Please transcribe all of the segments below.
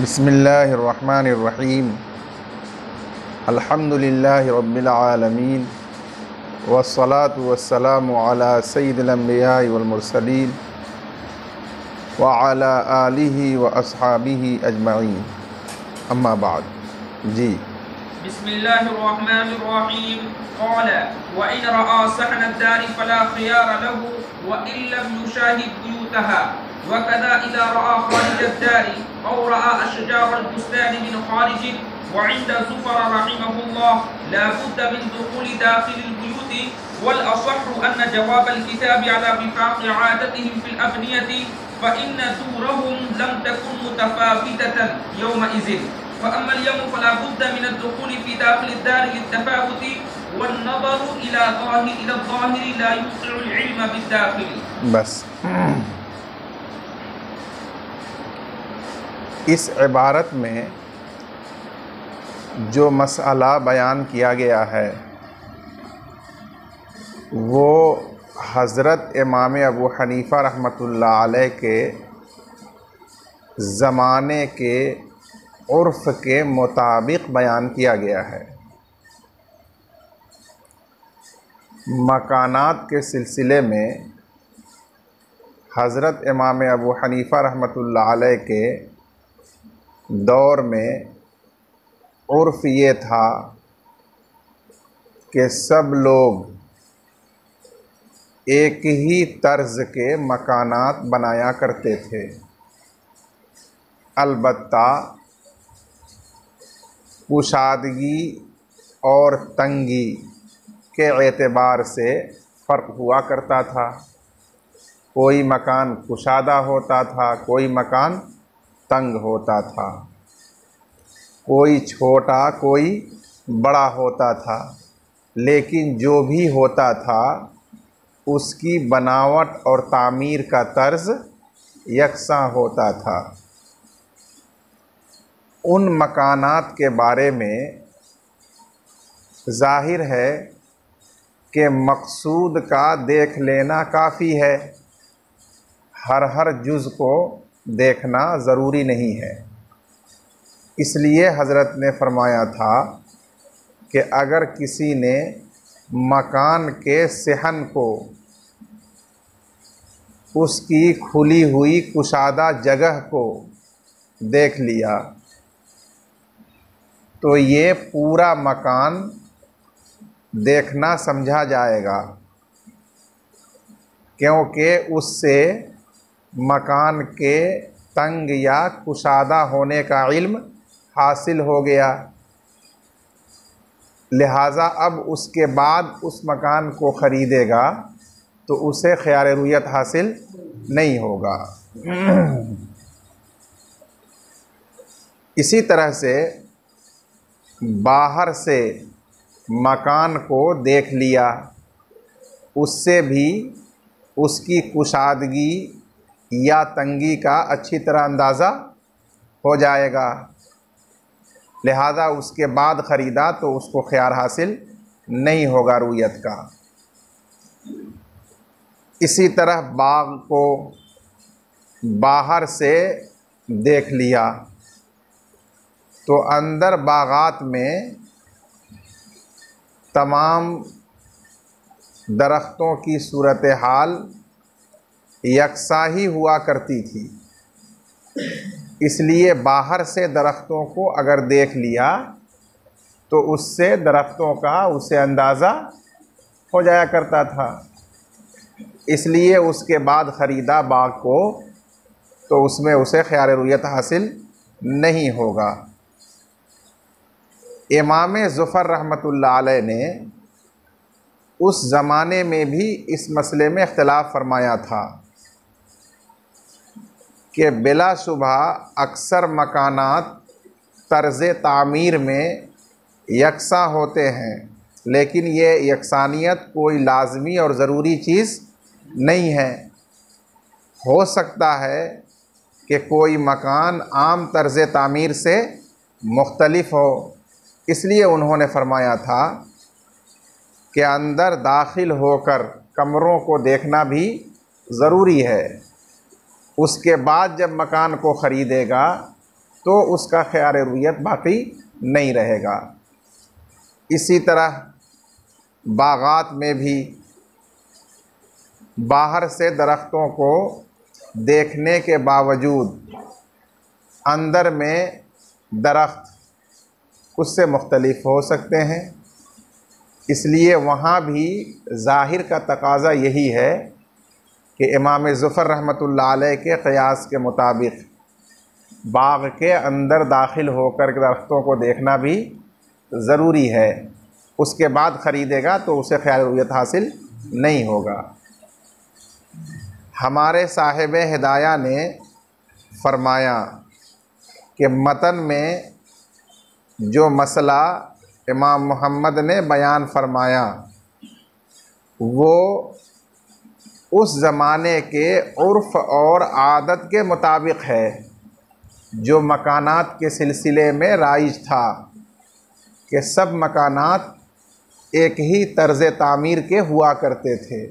बिस्मिल्लाहिर्रहमानिर्रहीम अल्हम्दुलिल्लाहि रब्बिल आलमीन वस्सलातु वस्सलामु अला सय्यिदिल अंबिया'i वल मुरसलीन व अला आलिहि व अस्हाबिहि अजमईन अम्मा बाद। जी बिस्मिल्लाहिर्रहमानिर्रहीम क़ाल व इन रआ सहन दारी फला खियार लहु व इन लम युशाहिद बुयूतहा व कदा इज़ा रआ खारिज दारी औ रआ अशजार अल-बुस्तान मिन खारिज व इंद ज़ुफ़र रहिमहुल्लाह ला बुद्द मिन दुख़ूल दाखिल al-बुयूत वल असह्हु अन्न जवाब al-किताब अला विफ़ाक़ आदतिहिम फ़िल अबनियति फ़इन्न दूरहुम लम तकुन मुतफ़ाविततन यौमइज़िन फ़अम्मा al-यौम फ़ला बुद्द मिन ad-दुख़ूल फ़ी दाखिल ad-दार लित-तफ़ावुत वन-नज़रु इला ज़ाहिर ला युक़िउ al-इल्म बिद-दाखिल। बस इस इबारत में जो मसला बयान किया गया है वो हज़रत इमाम अबू हनीफ़ा रहमतुल्लाह अलैह के ज़माने के उर्फ़ के मुताबिक बयान किया गया है। मकानात के सिलसिले में हज़रत इमाम अबू हनीफ़ा रहमतुल्लाह अलैह के दौर में उर्फ़ ये था कि सब लोग एक ही तर्ज़ के मकानात बनाया करते थे। अलबत्ता कुशादगी और तंगी के एतबार से फ़र्क हुआ करता था। कोई मकान कुशादा होता था, कोई मकान तंग होता था, कोई छोटा कोई बड़ा होता था, लेकिन जो भी होता था उसकी बनावट और तामीर का तर्ज यकसा होता था। उन मकानात के बारे में ज़ाहिर है कि मकसूद का देख लेना काफ़ी है, हर जुज़ को देखना ज़रूरी नहीं है। इसलिए हज़रत ने फरमाया था कि अगर किसी ने मकान के सेहन को, उसकी खुली हुई कुशादा जगह को देख लिया तो ये पूरा मकान देखना समझा जाएगा, क्योंकि उससे मकान के तंग या कुशादा होने का इल्म हासिल हो गया। लिहाजा अब उसके बाद उस मकान को ख़रीदेगा तो उसे ख़यार रुयत हासिल नहीं होगा। इसी तरह से बाहर से मकान को देख लिया, उससे भी उसकी कुशादगी या तंगी का अच्छी तरह अंदाज़ा हो जाएगा। लिहाजा उसके बाद ख़रीदा तो उसको ख़यार हासिल नहीं होगा रुयत का। इसी तरह बाग को बाहर से देख लिया तो अंदर बागात में तमाम दरख्तों की सूरत हाल यकसा ही हुआ करती थी। इसलिए बाहर से दरख्तों को अगर देख लिया तो उससे दरख्तों का उसे अंदाज़ा हो जाया करता था। इसलिए उसके बाद ख़रीदा बाग को तो उसमें उसे ख़यार रुयत हासिल नहीं होगा। इमाम ज़ुफ़र रहमतुल्लाह अलैह ने उस ज़माने में भी इस मसले में इख्तिलाफ़ फरमाया था कि बिलाशुबहा अक्सर मकानात तर्ज़ तामीर में यकसा होते हैं, लेकिन ये यकसानियत कोई लाज़मी और ज़रूरी चीज़ नहीं है। हो सकता है कि कोई मकान आम तर्ज़ तामीर से मुख्तलिफ हो। इसलिए उन्होंने फरमाया था कि अंदर दाखिल होकर कमरों को देखना भी ज़रूरी है। उसके बाद जब मकान को ख़रीदेगा तो उसका ख़यार रुयत बाकी नहीं रहेगा। इसी तरह बागात में भी बाहर से दरख्तों को देखने के बावजूद अंदर में दरख्त उससे मुख्तलिफ हो सकते हैं, इसलिए वहाँ भी ज़ाहिर का तकाज़ा यही है कि इमाम ज़ुफ़र रहमतुल्लाह अलैह के क़यास के मुताबिक बाग़ के अंदर दाखिल होकर दरख्तों को देखना भी ज़रूरी है। उसके बाद ख़रीदेगा तो उसे ख़यार रुयत हासिल नहीं होगा। हमारे साहिब हिदाया ने फ़रमाया कि मतन में जो मसला इमाम मोहम्मद ने बयान फरमाया वो उस ज़माने के उर्फ़ और आदत के मुताबिक है जो मकानात के सिलसिले में राइज था कि सब मकानात एक ही तर्ज़ तामीर के हुआ करते थे।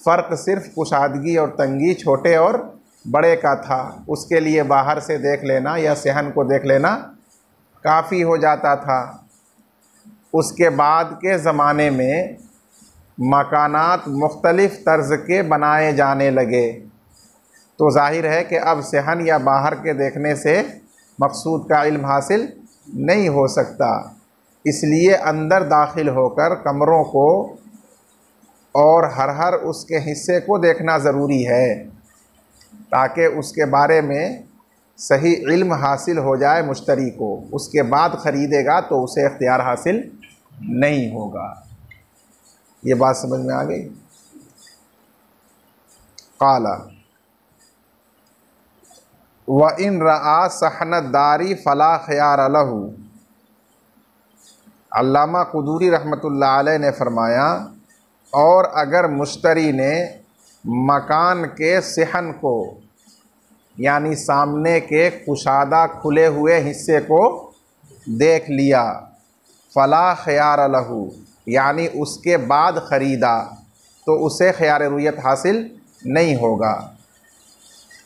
फ़र्क सिर्फ़ कुशादगी और तंगी छोटे और बड़े का था। उसके लिए बाहर से देख लेना या सहन को देख लेना काफ़ी हो जाता था। उसके बाद के ज़माने में मकानात मुख्तलिफ़ तर्ज़ के बनाए जाने लगे, तो ज़ाहिर है कि अब सहन या बाहर के देखने से मक़सूद का इल्म हासिल नहीं हो सकता। इसलिए अंदर दाखिल होकर कमरों को और हर उसके हिस्से को देखना ज़रूरी है ताकि उसके बारे में सही इल्म हासिल हो जाए मुश्तरी को। उसके बाद ख़रीदेगा तो उसे इख्तियार हासिल नहीं होगा। ये बात समझ में आ गई? क़ाला व इन रआ सहनदारी फ़ला ख़यार लहू। अल्लामा क़ुदूरी रहमतुल्लाह अलैह ने फ़रमाया, और अगर मुश्तरी ने मकान के सहन को यानी सामने के कुशादा खुले हुए हिस्से को देख लिया, फ़ला ख़यार लहू यानी उसके बाद ख़रीदा, तो उसे ख़यार रुयत हासिल नहीं होगा।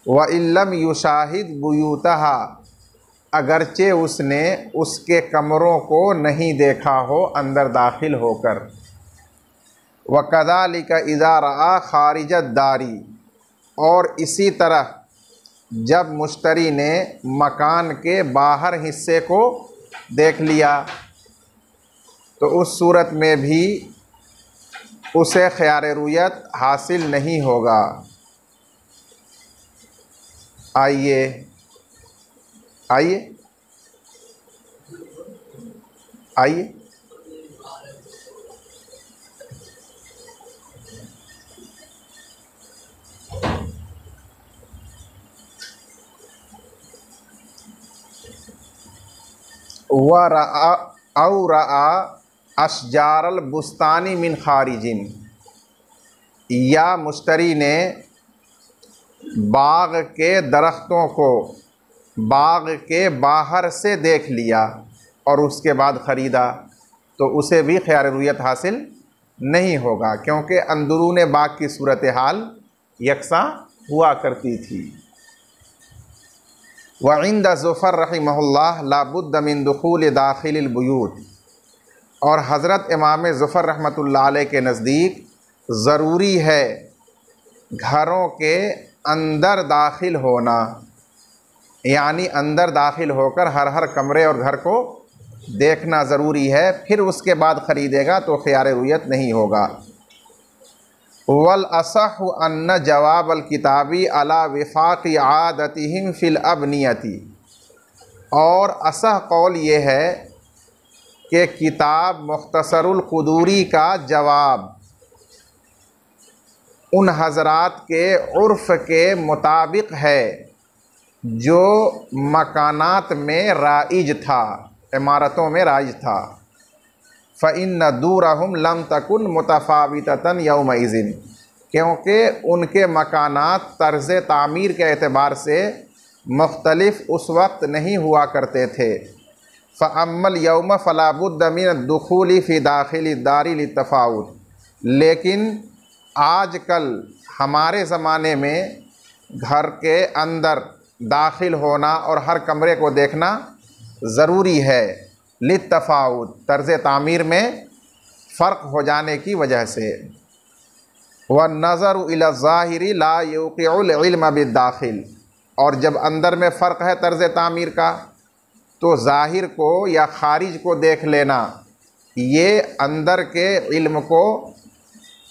व इल्लम युशाहिद बुयूतहा, अगरचे उसने उसके कमरों को नहीं देखा हो अंदर दाखिल होकर। व कज़ालिका इज़ा रआ ख़ारिजत दारी, और इसी तरह जब मुश्तरी ने मकान के बाहर हिस्से को देख लिया तो उस सूरत में भी उसे ख़यार रुयत हासिल नहीं होगा। आइए आइए आइए व रआ अशजारल बुस्तानी मिन खारिजिन, या मुश्तरी ने बाग के दरख्तों को बाग के बाहर से देख लिया और उसके बाद ख़रीदा, तो उसे भी ख़यार रुयत हासिल नहीं होगा, क्योंकि अंदरून बाग की सूरत हाल यकसा हुआ करती थी। वइंद ज़ुफ़र रहिमहुल्लाह लाबुद्द मिन दुख़ूल दाखिलिल बुयूत, और हज़रत इमाम ज़ुफ़र रहमतुल्लाह अलैह के नज़दीक ज़रूरी है घरों के अंदर दाखिल होना, यानी अंदर दाखिल होकर हर कमरे और घर को देखना ज़रूरी है। फिर उसके बाद ख़रीदेगा तो ख़यार रुयत नहीं होगा। वल असह अन्न जवाब अल किताबी अला विफ़ाक़ि आदतिहिम फ़िल अबनियति, और असह कौल ये है कि किताब मुख्तसरुल क़ुदूरी का जवाब उन हज़रात के उर्फ़ के मुताबिक है जो मकानात में राइज था, इमारतों में राइज था। फ़इन्न दूरहुम लम तकुन मुतफ़ाविततन यौमइज़िन, क्योंकि उनके मकानात तर्ज़ तामीर के एतबार से मुख्तलिफ़ उस वक्त नहीं हुआ करते थे। फ़अम्मल यौम फ़ला बुद्द मिन दुख़ूली फ़ी दाखिली दारी लित्तफ़ाउत, लेकिन आजकल हमारे ज़माने में घर के अंदर दाखिल होना और हर कमरे को देखना ज़रूरी है, लित्तफ़ाउत तर्ज़ तामीर में फ़र्क हो जाने की वजह से। वन्नज़रु इला ज़ाहिरी ला युक़िउल इल्म बिद्दाखिल, और जब अंदर में फ़र्क है तर्ज़ तामीर का, तो ज़ाहिर को या ख़ारिज को देख लेना ये अंदर के इल्म को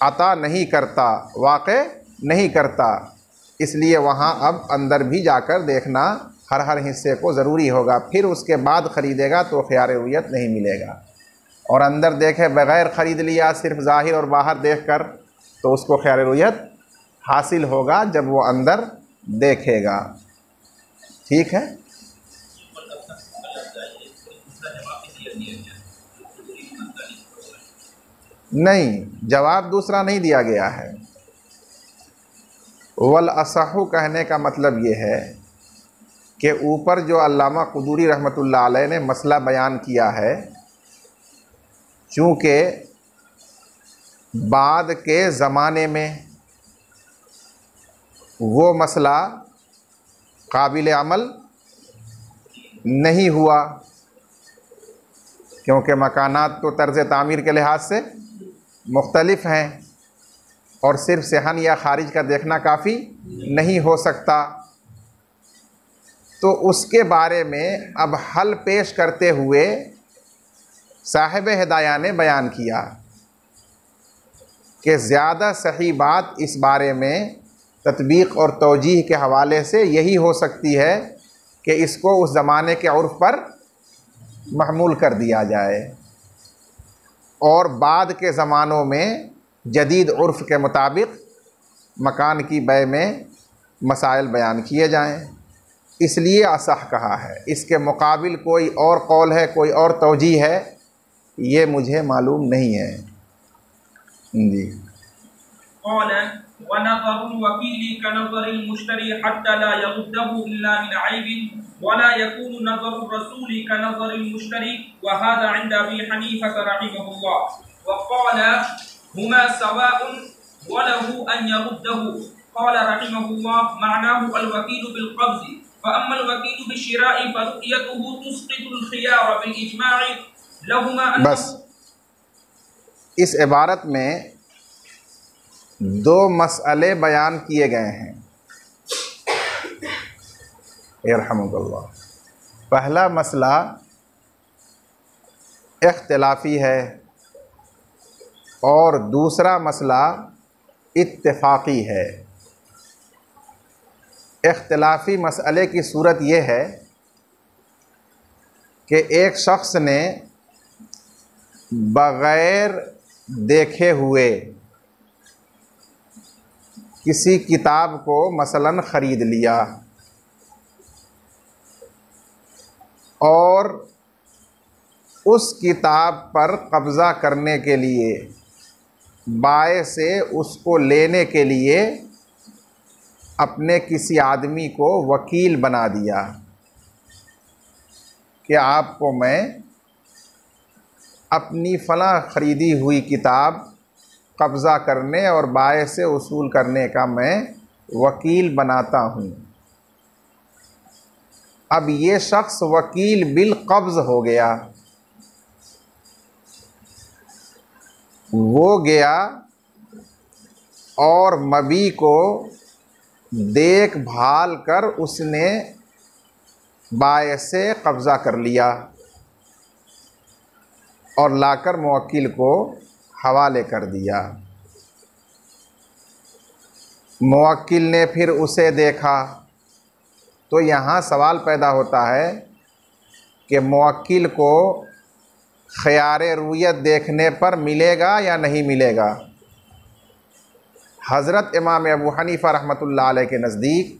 अता नहीं करता, वाक़े नहीं करता। इसलिए वहाँ अब अंदर भी जाकर देखना हर हिस्से को ज़रूरी होगा। फिर उसके बाद ख़रीदेगा तो ख़ियार रुयत नहीं मिलेगा। और अंदर देखे बग़ैर ख़रीद लिया, सिर्फ़ ज़ाहिर और बाहर देख कर, तो उसको ख़ियार रुयत हासिल होगा जब वो अंदर देखेगा। ठीक है। नहीं, जवाब दूसरा नहीं दिया गया है। वल असहु कहने का मतलब ये है कि ऊपर जो अल्लामा क़ुदूरी रहमतुल्लाह अलैह ने मसला बयान किया है, चूँकि बाद के ज़माने में वो मसला काबिल अमल नहीं हुआ, क्योंकि मकानात तो तर्ज़ तामीर के लिहाज से मुख्तलिफ़ हैं और सिर्फ़ सेहन या ख़ारिज का देखना काफ़ी नहीं हो सकता। तो उसके बारे में अब हल पेश करते हुए साहिब हिदाया ने बयान किया कि ज़्यादा सही बात इस बारे में तत्बीक़ और तौजीह के हवाले से यही हो सकती है कि इसको उस ज़माने के उर्फ़ पर महमूल कर दिया जाए और बाद के ज़मानों में जदीद उर्फ़ के मुताबिक मकान की बै में मसाइल बयान किए जाएं। इसलिए असह कहा है। इसके मुकाबिल कोई और कौल है, कोई और तौजीह है, ये मुझे मालूम नहीं है जी। बस इस इबारत में दो मसले बयान किए गए हैं। यरहमुकल्लाह। पहला मसला इख्तिलाफ़ी है और दूसरा मसला इत्तिफ़ाक़ी है। इख्तिलाफ़ी मसले की सूरत ये है कि एक शख्स ने बग़ैर देखे हुए किसी किताब को मसलन ख़रीद लिया और उस किताब पर कब्ज़ा करने के लिए, बाय से उसको लेने के लिए अपने किसी आदमी को वकील बना दिया कि आपको मैं अपनी फ़लाँ ख़रीदी हुई किताब कब्ज़ा करने और बाय से वसूल करने का मैं वकील बनाता हूँ। अब ये शख्स वकील बिल कब्ज़ हो गया। वो गया और मबी को देखभाल कर उसने बाय से कब्ज़ा कर लिया और लाकर मुवक्किल को हवाले कर दिया। मुवक्किल ने फिर उसे देखा तो यहाँ सवाल पैदा होता है कि मुवक्किल को ख़ियारे रुयत देखने पर मिलेगा या नहीं मिलेगा। हज़रत इमाम अबू हनीफ़ा रहमतुल्लाह अलैह के नज़दीक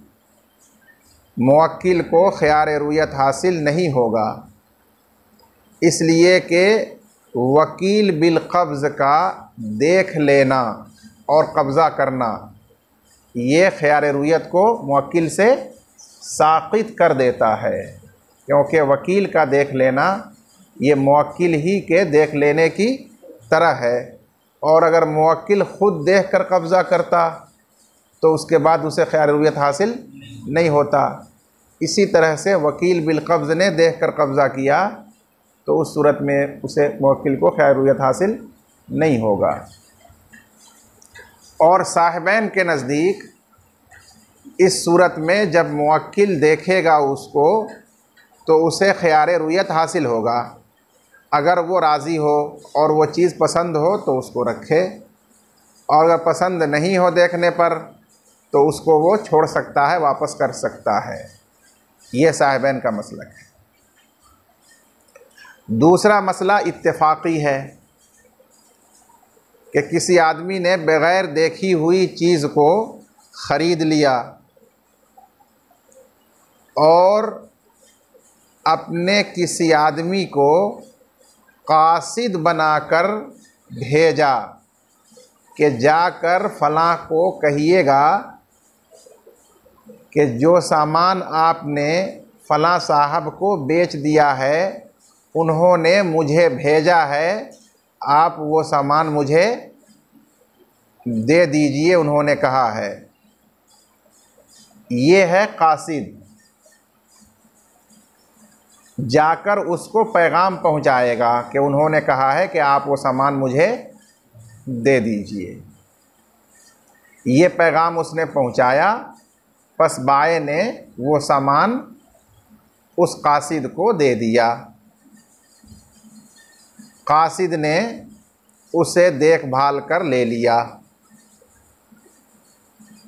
मुवक्किल को ख़ियारे रुयत हासिल नहीं होगा, इसलिए कि वकील बिल कब्ज़ का देख लेना और कब्ज़ा करना ये ख़ियारे रुयत को मुवक्किल से साक़ित कर देता है, क्योंकि वकील का देख लेना ये मुवक्किल ही के देख लेने की तरह है। और अगर मुवक्किल ख़ुद देख कर कब्ज़ा करता तो उसके बाद उसे ख़ियार रुयत हासिल नहीं होता। इसी तरह से वकील बिलकब्ज़ ने देख कर कब्ज़ा किया तो उस सूरत में उसे मुवक्किल को खैर रुयत हासिल नहीं होगा। और साहिबैन के नज़दीक इस सूरत में जब मुवक्किल देखेगा उसको तो उसे ख़यार रुयत हासिल होगा। अगर वो राज़ी हो और वो चीज़ पसंद हो तो उसको रखे, और अगर पसंद नहीं हो देखने पर तो उसको वो छोड़ सकता है, वापस कर सकता है। ये साहिबैन का मसलक है। दूसरा मसला इत्तेफाक़ी है कि किसी आदमी ने बग़ैर देखी हुई चीज़ को ख़रीद लिया और अपने किसी आदमी को कासिद बनाकर भेजा कि जाकर फ़लाँ को कहिएगा कि जो सामान आपने फ़लाँ साहब को बेच दिया है उन्होंने मुझे भेजा है, आप वो सामान मुझे दे दीजिए, उन्होंने कहा है। ये है कासिद। जाकर उसको पैगाम पहुंचाएगा कि उन्होंने कहा है कि आप वो सामान मुझे दे दीजिए। ये पैगाम उसने पहुंचाया, बस बाए ने वो सामान उस कासिद को दे दिया। कासिद ने उसे देखभाल कर ले लिया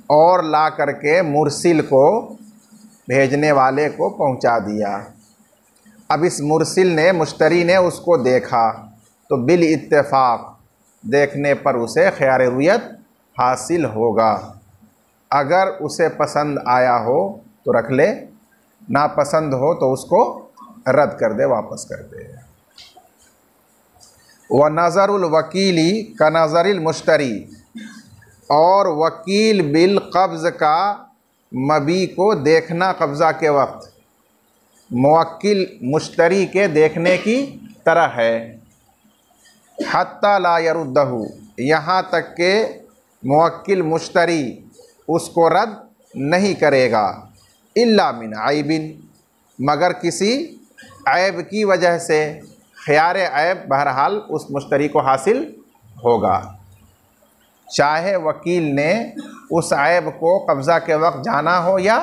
और ला करके मुरसिल को, भेजने वाले को पहुंचा दिया। अब इस मुरसिल ने, मुश्तरी ने उसको देखा तो बिल इत्तेफाक देखने पर उसे खयार रुयत हासिल होगा। अगर उसे पसंद आया हो तो रख ले, ना पसंद हो तो उसको रद्द कर दे, वापस कर दे। व नज़रुल वकीली का नज़रिल मुश्तरी, और वकील बिल कब्ज़ का मबी को देखना कब्ज़ा के वक्त मुवक्किल मुश्तरी के देखने की तरह है। हत्ता ला यरुद्दहु, यहाँ तक के मुवक्किल मुश्तरी उसको रद्द नहीं करेगा। इल्ला मिन आइबिन, मगर किसी ऐब की वजह से। ख़यार ऐब बहरहाल उस मुश्तरी को हासिल होगा, चाहे वकील ने उस ऐब को कब्ज़ा के वक्त जाना हो या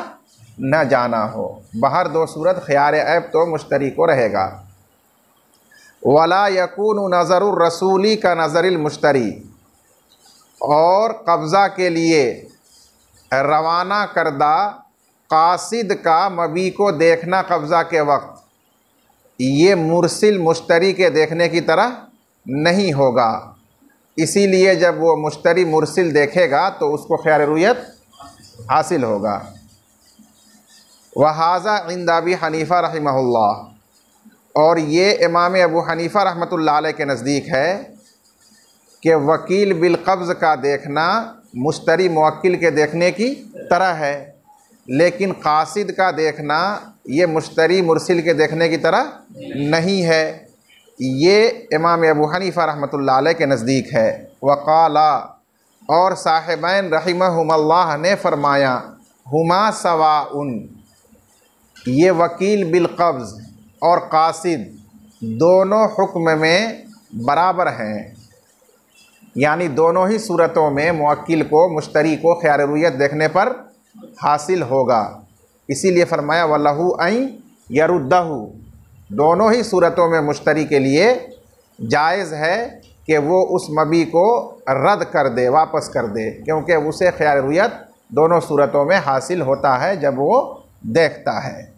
न जाना हो। बहर दो सूरत ख़यार ऐब तो मुश्तरी को रहेगा। वला यकूनु नज़रुर रसूली का नज़रिल मुश्तरी, और कब्ज़ा के लिए रवाना करदा कासिद का मबी को देखना कब्ज़ा के वक्त ये मुरसिल मुश्तरी के देखने की तरह नहीं होगा। इसीलिए जब वो मुश्तरी मुरसिल देखेगा तो उसको खैर रुयत हासिल होगा। वहाज़ा इंद अबी हनीफ़ा रहिमहुल्लाह, और ये इमाम अबू हनीफ़ा रहमतुल्लाह अलैह के नज़दीक है कि वकील बिलकब्ज़ का देखना मुश्तरी मुवक्किल के देखने की तरह है, लेकिन कासिद का देखना ये मुश्तरी मुरसिल के देखने की तरह नहीं है। ये इमाम अबू हनीफ़ा रहमतुल्लाह अलैह के नज़दीक है। वक़ाला, और साहिबैन रहिमहुमुल्लाह ने फरमाया, हुमा सवाउन, ये वकील बिलकब्ज़ और कासिद दोनों हुक्म में बराबर हैं, यानी दोनों ही सूरतों में मुवक्किल को मुश्तरी को खयार रुयत देखने पर हासिल होगा। इसीलिए फरमाया वलहु अन यरुद्दहु, दोनों ही सूरतों में मुश्तरी के लिए जायज़ है कि वो उस मबी को रद्द कर दे, वापस कर दे, क्योंकि उसे खयार रुयत दोनों सूरतों में हासिल होता है जब वो देखता है।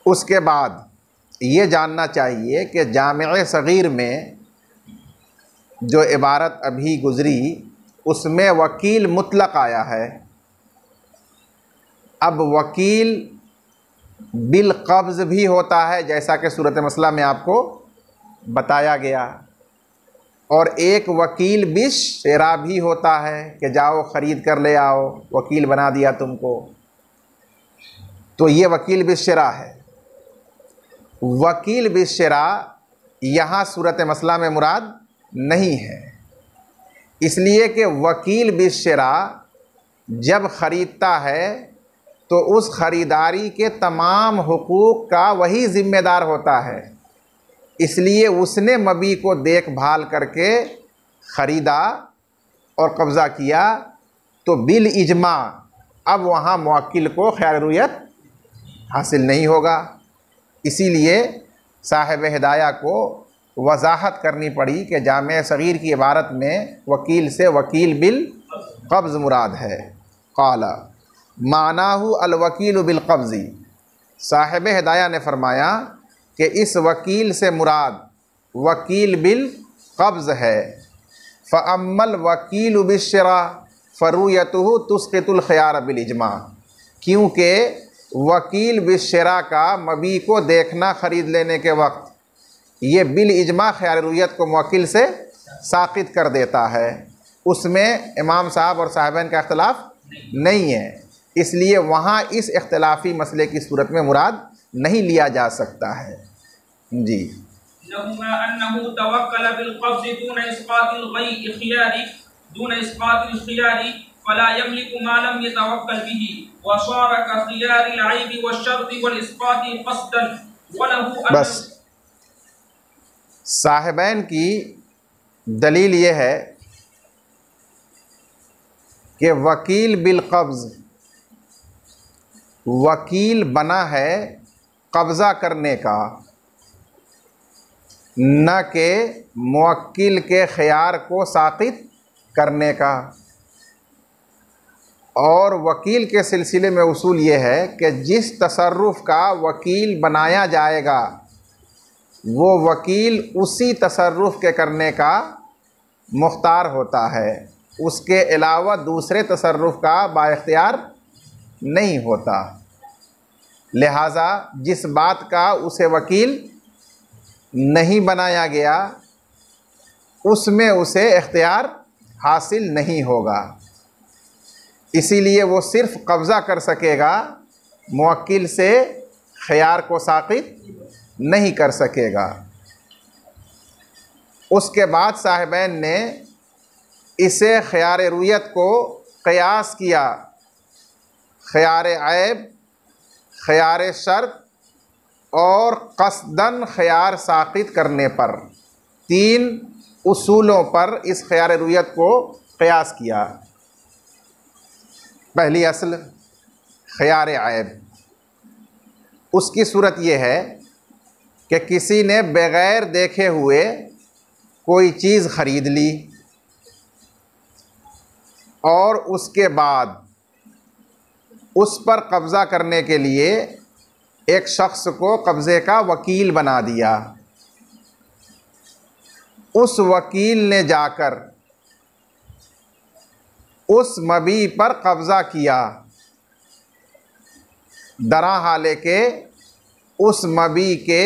उसके बाद ये जानना चाहिए कि जामिअ सगीर में जो इबारत अभी गुज़री उसमें वकील मुतलक आया है। अब वकील बिल कब्ज़ भी होता है, जैसा कि सूरत मसला में आपको बताया गया, और एक वकील बिश शेरा भी होता है कि जाओ ख़रीद कर ले आओ, वकील बना दिया तुमको, तो ये वकील बिश शेरा है। वकील बिश शेरा यहाँ सूरत मसला में मुराद नहीं है, इसलिए कि वकील बिश शेरा जब ख़रीदता है तो उस ख़रीदारी के तमाम हुकूक का वही ज़िम्मेदार होता है। इसलिए उसने मबी को देखभाल करके ख़रीदा और कब्ज़ा किया, तो बिल इजमा अब वहाँ मुवक्किल को ख़यार रुयत हासिल नहीं होगा। इसीलिए साहिब हिदाया को वजाहत करनी पड़ी कि जामे सगीर की इबारत में वकील से वकील बिल कब्ज़ मुराद है। क़ाला मानाहु अलवकील बिल कब्ज़ी, साहिब हिदाया ने फरमाया कि इस वकील से मुराद वकील बिल कब्ज़ है। फ़अम्मल वकील बिश्शरा फ़रुयतुहु तुस्क़ितुल ख़ियार बिल इजमा, क्योंकि वकील बिश्शरा का मबी को देखना ख़रीद लेने के वक्त ये बिल इजमा ख़यार रुयत को मुवक्किल से साक़ित कर देता है। उसमें इमाम साहब और साहिबैन का इख्तिलाफ़ नहीं है, इसलिए वहाँ इस इख्तिलाफ़ी मसले की सूरत में मुराद नहीं लिया जा सकता है। जी, बस साहिबैन की दलील ये है कि वकील बिल कब्ज़ वकील बना है कब्ज़ा करने का, न कि मुवक्किल के ख़ियार को साक़ित करने का। और वकील के सिलसिले में उसूल ये है कि जिस तसर्रुफ़ का वकील बनाया जाएगा वो वकील उसी तसर्रुफ़ के करने का मुख्तार होता है, उसके अलावा दूसरे तसर्रुफ़ का बाइख्तियार नहीं होता। लिहाजा जिस बात का उसे वकील नहीं बनाया गया उसमें उसे इख्तियार हासिल नहीं होगा, इसीलिए वो सिर्फ़ कब्ज़ा कर सकेगा, मुवक्किल से ख़ियार को साक़ित नहीं कर सकेगा। उसके बाद साहिबैन ने इसे ख़ियार रुयत को क़यास किया ख़ियार ऐब, ख़ियार शर्त और क़स्दन ख़ियार साक़ित करने पर। तीन उसूलों पर इस ख़ियार रुयत को क़यास किया। पहली असल ख़ियार ऐब, उसकी सूरत ये है कि किसी ने बग़ैर देखे हुए कोई चीज़ ख़रीद ली और उसके बाद उस पर कब्ज़ा करने के लिए एक शख्स को कब्ज़े का वकील बना दिया। उस वकील ने जाकर उस मबी पर कब्ज़ा किया, दरा हाले के उस मबी के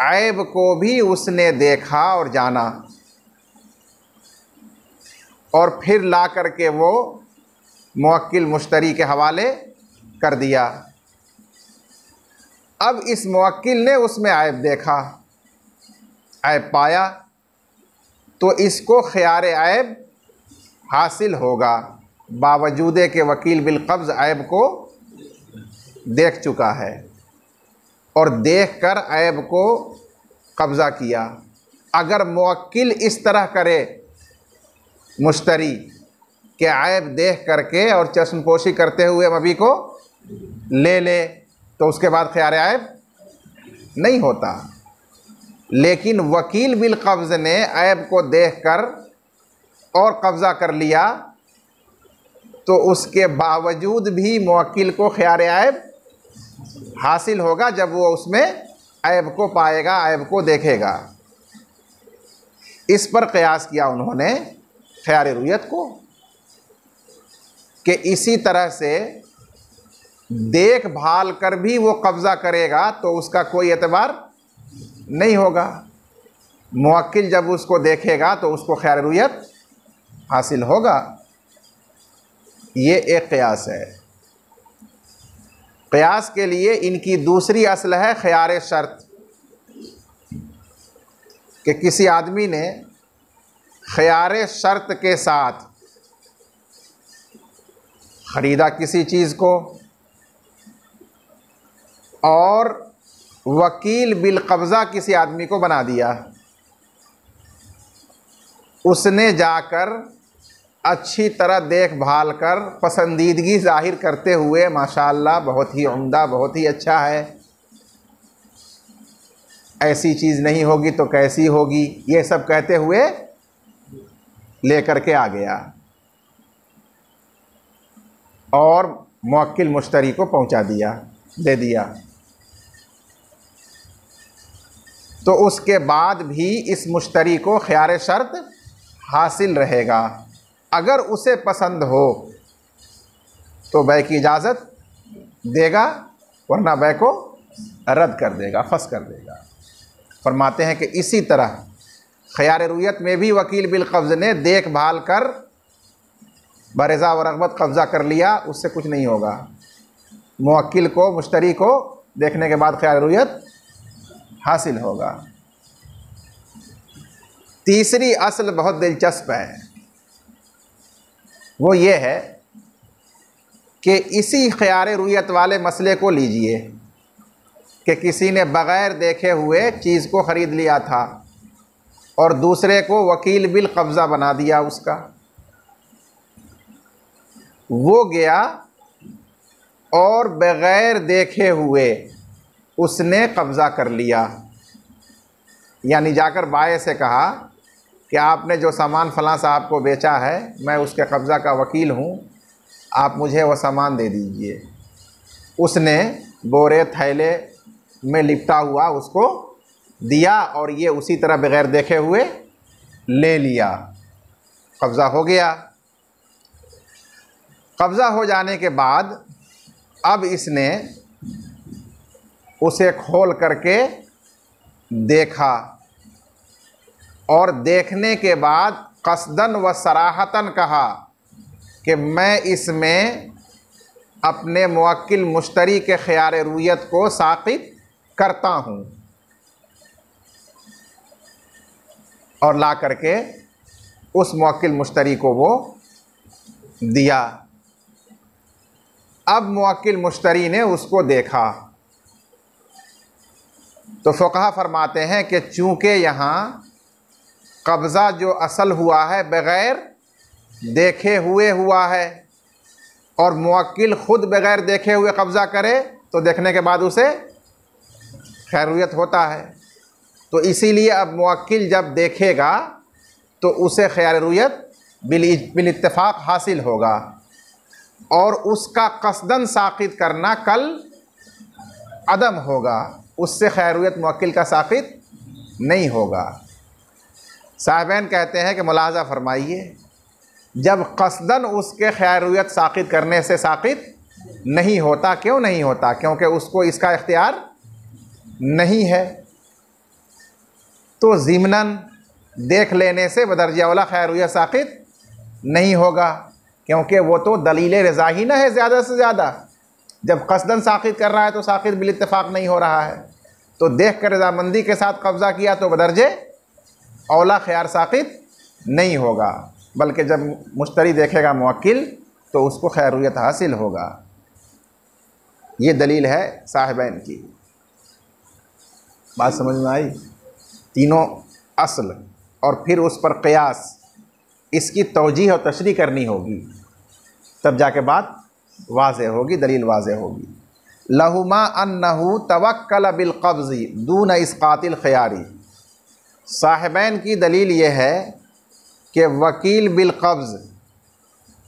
ऐब को भी उसने देखा और जाना, और फिर ला कर के वो मुवक्किल मुश्तरी के हवाले कर दिया। अब इस मुवक्किल ने उसमें ऐब देखा, ऐब पाया, तो इसको ख़ियार ऐब हासिल होगा, बावजूद के वकील बिल कब्ज़ ऐब को देख चुका है और देख कर ऐब को कब्ज़ा किया। अगर मुवक्किल इस तरह करे मुश्तरी के ऐब देख करके और चश्मपोशी करते हुए मबी को ले ले, तो उसके बाद ख़ियार ऐब नहीं होता। लेकिन वकील बिल कब्ज़ ने ऐब को देखकर और कब्ज़ा कर लिया, तो उसके बावजूद भी मुवक्किल को ख़ियार ऐब हासिल होगा जब वो उसमें ऐब को पाएगा, ऐब को देखेगा। इस पर क़यास किया उन्होंने ख़ियार रुयत को कि इसी तरह से देखभाल कर भी वो कब्ज़ा करेगा तो उसका कोई एतबार नहीं होगा। मुवक्किल जब उसको देखेगा तो उसको ख़ियार रुयत हासिल होगा। ये एक क़यास है। क़यास के लिए इनकी दूसरी असल है ख़ियार शर्त, कि किसी आदमी ने ख़ियार शर्त के साथ ख़रीदा किसी चीज़ को और वकील बिल कब्ज़ा किसी आदमी को बना दिया, उसने जाकर अच्छी तरह देखभाल कर पसंदीदगी ज़ाहिर करते हुए माशाअल्लाह बहुत ही उम्दा, बहुत ही अच्छा है, ऐसी चीज़ नहीं होगी तो कैसी होगी, ये सब कहते हुए लेकर के आ गया और मुवक्किल मुश्तरी को पहुंचा दिया, दे दिया। तो उसके बाद भी इस मुश्तरी को ख़ियार शर्त हासिल रहेगा। अगर उसे पसंद हो तो बै की इजाज़त देगा, वरना बै को रद्द कर देगा, फस कर देगा। फरमाते हैं कि इसी तरह ख़ियार रुयत में भी वकील बिल कब्ज़ ने देखभाल कर बरज़ा व रग़बत कब्ज़ा कर लिया, उससे कुछ नहीं होगा। मुवक्किल को, मुश्तरी को देखने के बाद ख़ियार रुयत हासिल होगा। तीसरी असल बहुत दिलचस्प है, वो ये है कि इसी ख़ियार रुयत वाले मसले को लीजिए कि किसी ने बग़ैर देखे हुए चीज़ को ख़रीद लिया था और दूसरे को वकील बिल कब्ज़ा बना दिया उसका। वो गया और बग़ैर देखे हुए उसने कब्ज़ा कर लिया, यानी जाकर बाए से कहा कि आपने जो सामान फ़लाँ साहब को बेचा है, मैं उसके कब्ज़ा का वकील हूँ, आप मुझे वो सामान दे दीजिए। उसने बोरे थैले में लिपटा हुआ उसको दिया और ये उसी तरह बग़ैर देखे हुए ले लिया, कब्ज़ा हो गया। कब्ज़ा हो जाने के बाद अब इसने उसे खोल करके देखा और देखने के बाद क़स्दन व सराहतन कहा कि मैं इसमें अपने मुवक्किल मुश्तरी के ख़ियार रुयत को साक़ित करता हूँ, और ला करके उस मुवक्किल मुश्तरी को वो दिया। अब मुवक्किल मुश्तरी ने उसको देखा तो फ़ुक़हा फरमाते हैं कि चूँकि यहाँ कब्ज़ा जो असल हुआ है बग़ैर देखे हुए हुआ है और मुवक्किल ख़ुद बग़ैर देखे हुए कब्ज़ा करे तो देखने के बाद उसे खैरियत होता है, तो इसीलिए अब मुवक्किल जब देखेगा तो उसे खैरियत बिल इत्तिफ़ाक़ हासिल होगा और उसका क़स्दन साक़ित करना कल अदम होगा, उससे खैरियत मुवक्किल का साक़ित नहीं होगा। साहिबैन कहते हैं कि मुलाहज़ा फरमाइए, जब क़स्दन उसके खैरियत साक़ित करने से साक़ित नहीं होता, क्यों नहीं होता? क्योंकि उसको इसका इख्तियार नहीं है, तो ज़िमनन देख लेने से बदरजा औला खैरियत साक़ित नहीं होगा, क्योंकि वो तो दलील रज़ा ही न है ज़्यादा से ज़्यादा। जब क़स्दन साक़ित कर रहा है तो साक़ित बिल इत्तिफ़ाक़ नहीं हो रहा है, तो देख कर रज़ामंदी के साथ कब्ज़ा किया तो बदरजे औला ख़ियार साक़ित नहीं होगा, बल्कि जब मुश्तरी देखेगा मुवक्किल तो उसको खैरियत हासिल होगा। ये दलील है साहिबैन की। बात समझ में आई? तीनों असल और फिर उस पर क़ियास, इसकी तौजीह और तशरीह करनी होगी, तब जाके बात वाज़ेह होगी, दलील वाज़ेह होगी। लहुमा अन्नहु तवक्कल बिल क़ब्ज़ि दून इस्क़ातिल ख़ियारी। साहिबैन की दलील ये है कि वकील बिल क़ब्ज़,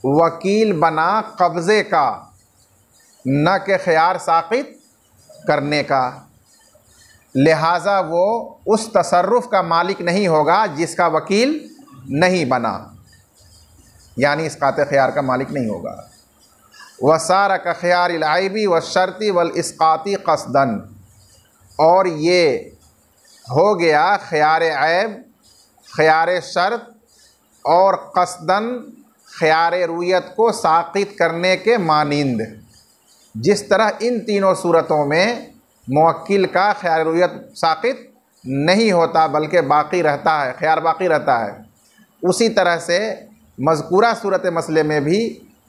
वकील बना कब्ज़े का, न कि ख़ियार साक़ित करने का, लिहाजा वो उस तसर्रुफ़ का मालिक नहीं होगा जिसका वकील नहीं बना, यानी इस्क़ात ख़ियार का मालिक नहीं होगा। वसार का ख़ियारिल आइबी व शर्ती वल इस्क़ाती क़स्दन, और ये हो गया ख़ियार ऐब, ख़ियार शर्त और क़स्दन ख़ियार रुयत को साक़ित करने के मानिंद। जिस तरह इन तीनों सूरतों में मुवक्किल का ख़ियार रुयत साक़ित नहीं होता बल्कि बाक़ी रहता है, ख़ियार बाक़ी रहता है, उसी तरह से मज़कूरा सूरत मसले में भी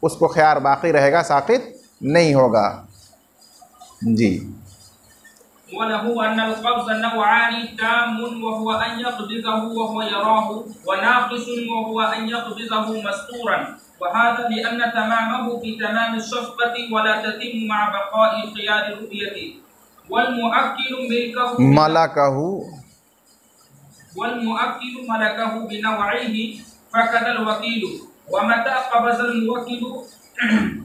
उसको ख़ियार बाक़ी रहेगा, साक़ित नहीं होगा। जी। वलहु अन्नल क़ब्ज़ नौआनि ताम्मुन वहुव अन यक़बिज़हु वहुव यराहु व नाक़िसुन वहुव अन यक़बिज़हु मस्तूरन व हाज़ा लिअन्न तमामहु फी तमाम अश-शफ़क़ति व ला ततिम्मु मअ बक़ाइ ख़ियार रु'यति वल मुअक्किलु मलकहु बिनौइहि फ़क़दल वकीलु व मता क़बज़ल मुवक्किलु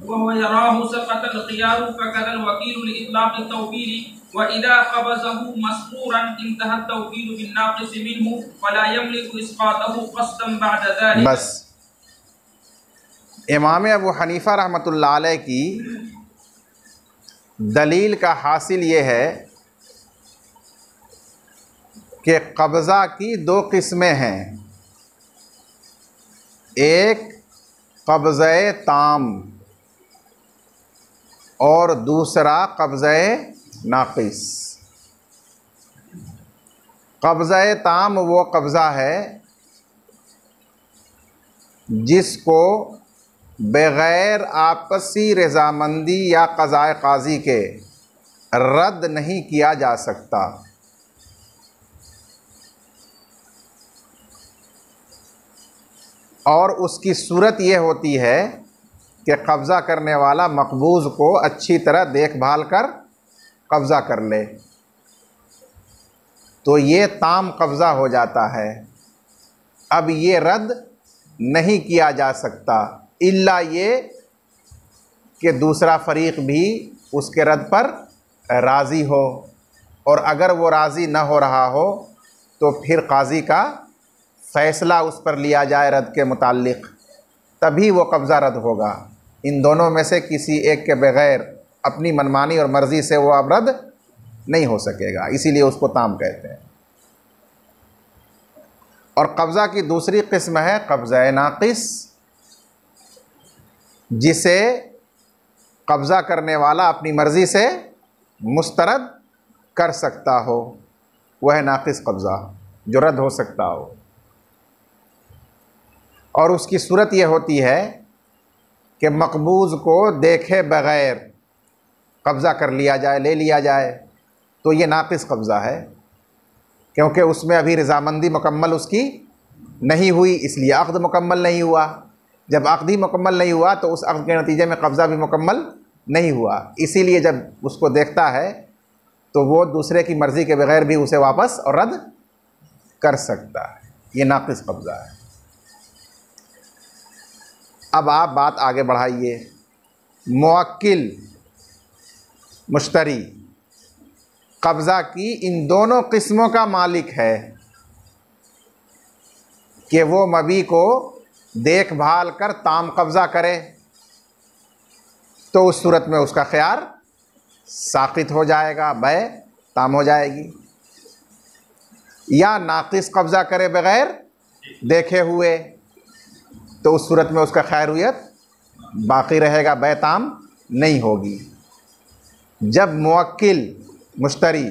वहुव यराहु सक़तल ख़ियारु फ़क़दल वकीलु लिइतलाक़ तौकील व इज़ा क़बज़हु मस्तूरन इंतहा तौकील बिन्नाक़िस मिन्हु वला यमलिकु इस्क़ातहु क़स्दन बअद ज़ालिक। बस इमाम अबू हनीफ़ा रहमतुल्लाह अलैह की दलील का हासिल ये है कि कब्ज़ा की दो किस्में हैं, एक कब्ज़े ताम और दूसरा कब्ज़े नाक़िस। कब्ज़े ताम वो कब्ज़ा है जिसको बग़ैर आपसी रज़ामंदी या क़ज़ाए क़ाज़ी के रद्द नहीं किया जा सकता। और उसकी सूरत ये होती है कि कब्ज़ा करने वाला मक़बूज़ को अच्छी तरह देखभाल कर कब्ज़ा कर ले, तो ये ताम कब्ज़ा हो जाता है। अब ये रद्द नहीं किया जा सकता इल्ला ये कि दूसरा फ़रीक़ भी उसके रद्द पर राज़ी हो, और अगर वो राज़ी न हो रहा हो तो फिर काज़ी का फ़ैसला उस पर लिया जाए रद्द के मुताल्लिक़, तभी वो कब्ज़ा रद्द होगा। इन दोनों में से किसी एक के बग़ैर अपनी मनमानी और मर्ज़ी से वो अब रद्द नहीं हो सकेगा, इसीलिए उसको ताम कहते हैं। और कब्ज़ा की दूसरी किस्म है कब्ज़ा नाक़िस, जिसे कब्ज़ा करने वाला अपनी मर्ज़ी से मुस्तरद कर सकता हो, वह नाक़िस कब्ज़ा जो रद्द हो सकता हो। और उसकी सूरत यह होती है कि मक़बूज़ को देखे बग़ैर कब्ज़ा कर लिया जाए, ले लिया जाए, तो ये नाक़िस कब्ज़ा है, क्योंकि उसमें अभी रज़ामंदी मुकम्मल उसकी नहीं हुई, इसलिए अक़्द मुकम्मल नहीं हुआ। जब अक़्द ही मुकम्मल नहीं हुआ तो उस अक़्द के नतीजे में कब्ज़ा भी मुकम्मल नहीं हुआ, इसीलिए जब उसको देखता है तो वो दूसरे की मर्ज़ी के बग़ैर भी उसे वापस और रद्द कर सकता है। ये नाक़िस कब्ज़ा है। अब आप बात आगे बढ़ाइए। मुवक्किल मुश्तरी कब्ज़ा की इन दोनों किस्मों का मालिक है कि वो मबी को देखभाल कर ताम कब्ज़ा करे, तो उस सूरत में उसका ख़ियार साक़ित हो जाएगा, बै ताम हो जाएगी। या नाक़िस कब्ज़ा करे बग़ैर देखे हुए, तो उस सूरत में उसका खैरियत बाक़ी रहेगा, बै ताम नहीं होगी। जब मुवक्किल मुश्तरी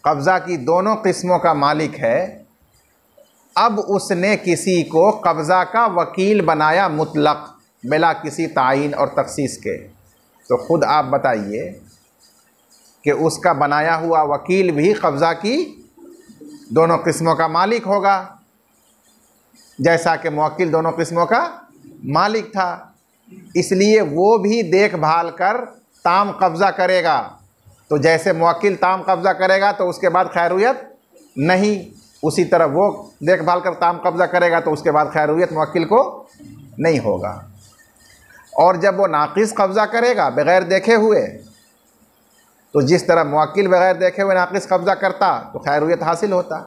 कब्ज़ा की दोनों किस्मों का मालिक है, अब उसने किसी को कब्ज़ा का वकील बनाया मुतलक, बिला किसी तायीन और तख़सीस के, तो ख़ुद आप बताइए कि उसका बनाया हुआ वकील भी कब्ज़ा की दोनों किस्मों का मालिक होगा, जैसा कि मुवक्किल दोनों किस्मों का मालिक था। इसलिए वो भी देखभाल कर ताम कब्ज़ा करेगा, तो जैसे मुवक्किल ताम कब्ज़ा करेगा तो उसके बाद खैरियत नहीं, उसी तरह वो देखभाल कर ताम कब्ज़ा करेगा तो उसके बाद खैरियत मुवक्किल को नहीं होगा। और जब वो नाक़िस कब्ज़ा करेगा बग़ैर देखे हुए, तो जिस तरह मुवक्किल बग़ैर देखे हुए नाक़िस कब्ज़ा करता तो खैरियत हासिल होता,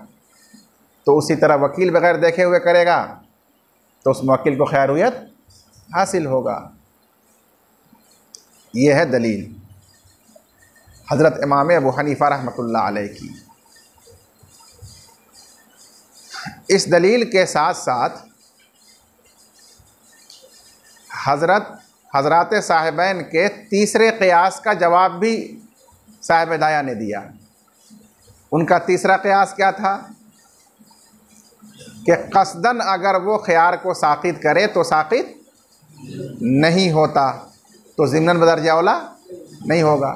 तो उसी तरह वकील बग़ैर देखे हुए करेगा तो उस मुवक्किल को खैरियत हासिल होगा। ये है दलील हज़रत इमाम अबू हनीफ़ा रहमतुल्लाह अलैह की। इस दलील के साथ साथ हज़रात साहिबैन के तीसरे क़ियास का जवाब भी साहिब हिदाया ने दिया। उनका तीसरा क़ियास क्या था कि क़स्दन अगर वो ख़ियार को साक़ित करे तो साक़ित नहीं होता, तो ज़िम्नन बदर्जा औला नहीं होगा।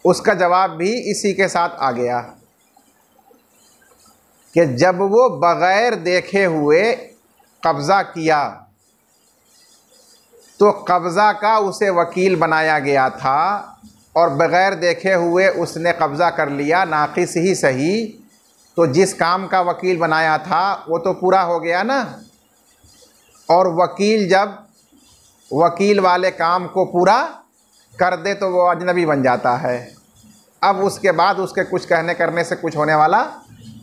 उसका जवाब भी इसी के साथ आ गया कि जब वो बग़ैर देखे हुए कब्ज़ा किया तो कब्ज़ा का उसे वकील बनाया गया था, और बग़ैर देखे हुए उसने कब्ज़ा कर लिया, नाक़िस ही सही, तो जिस काम का वकील बनाया था वो तो पूरा हो गया ना। और वकील जब वकील वाले काम को पूरा कर दे तो वो अजनबी बन जाता है। अब उसके बाद उसके कुछ कहने करने से कुछ होने वाला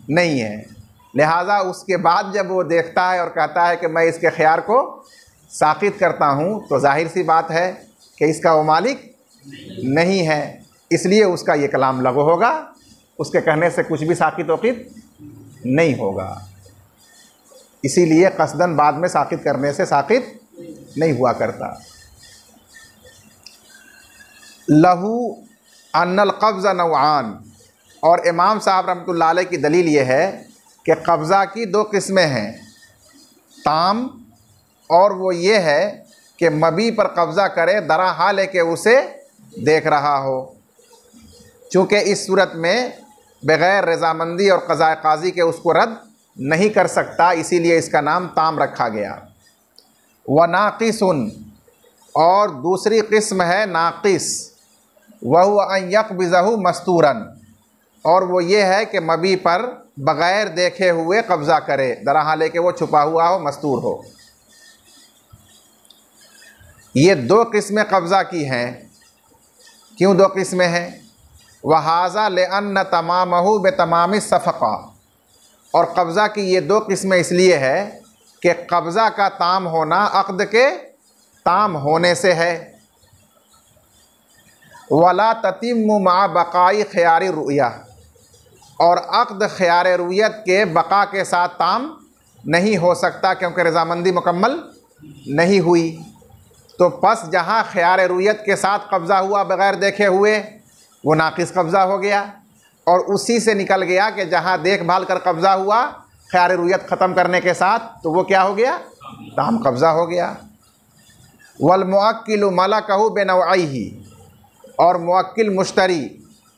नहीं है। लिहाजा उसके बाद जब वो देखता है और कहता है कि मैं इसके ख़ियार को साक़ित करता हूँ, तो जाहिर सी बात है कि इसका वो मालिक नहीं है, इसलिए उसका ये कलाम लगो होगा, उसके कहने से कुछ भी साक़ित वक़ीत नहीं होगा। इसीलिए क़स्दन बाद में साक़ित करने से साक़ित नहीं हुआ करता। लहू अन्नल क़ब्ज़ नौआन, और इमाम साहब रहमतुल्लाह अलैह की दलील ये है कि कब्ज़ा की दो किस्में हैं, ताम, और वो ये है कि मबी पर कब्ज़ा करे दरा हाल के उसे देख रहा हो। चूँकि इस सूरत में बग़ैर रज़ामंदी और क़ज़ा क़ाज़ी के उसको रद्द नहीं कर सकता, इसीलिए इसका नाम ताम रखा गया। व नाक़िसुन, और दूसरी किस्म है नाक़िस, वह अन यक़बिज़हु मस्तूरन, और वो ये है कि मबी पर बग़ैर देखे हुए कब्ज़ा करे दरा हाल के वो छुपा हुआ हो, मस्तूर हो। ये दो किस्में कब्ज़ा की हैं। क्यों दो किस्में हैं? वहाज़ा लिअन्न तमामहु बेतमामी सफ़क़ा, और कब्ज़ा की ये दो किस्में इसलिए है कि कब्ज़ा का ताम होना अक़्द के ताम होने से है। वला ततिम्मु मा बक़ाई ख़ियारी रुया, और अक़्द ख़ियार रुयत के बक़ा के साथ ताम नहीं हो सकता, क्योंकि रज़ामंदी मुकम्मल नहीं हुई। तो बस जहाँ ख़ियार रुयत के साथ कब्ज़ा हुआ बग़ैर देखे हुए, वो नाक़िस कब्ज़ा हो गया, और उसी से निकल गया कि जहाँ देखभाल कर कब्ज़ा हुआ ख़ियार रुयत ख़त्म करने के साथ, तो वो क्या हो गया? ताम कब्ज़ा हो गया। वल मुअक्किलु मलकहु बिनौइही, और मुअक्किल मुश्तरी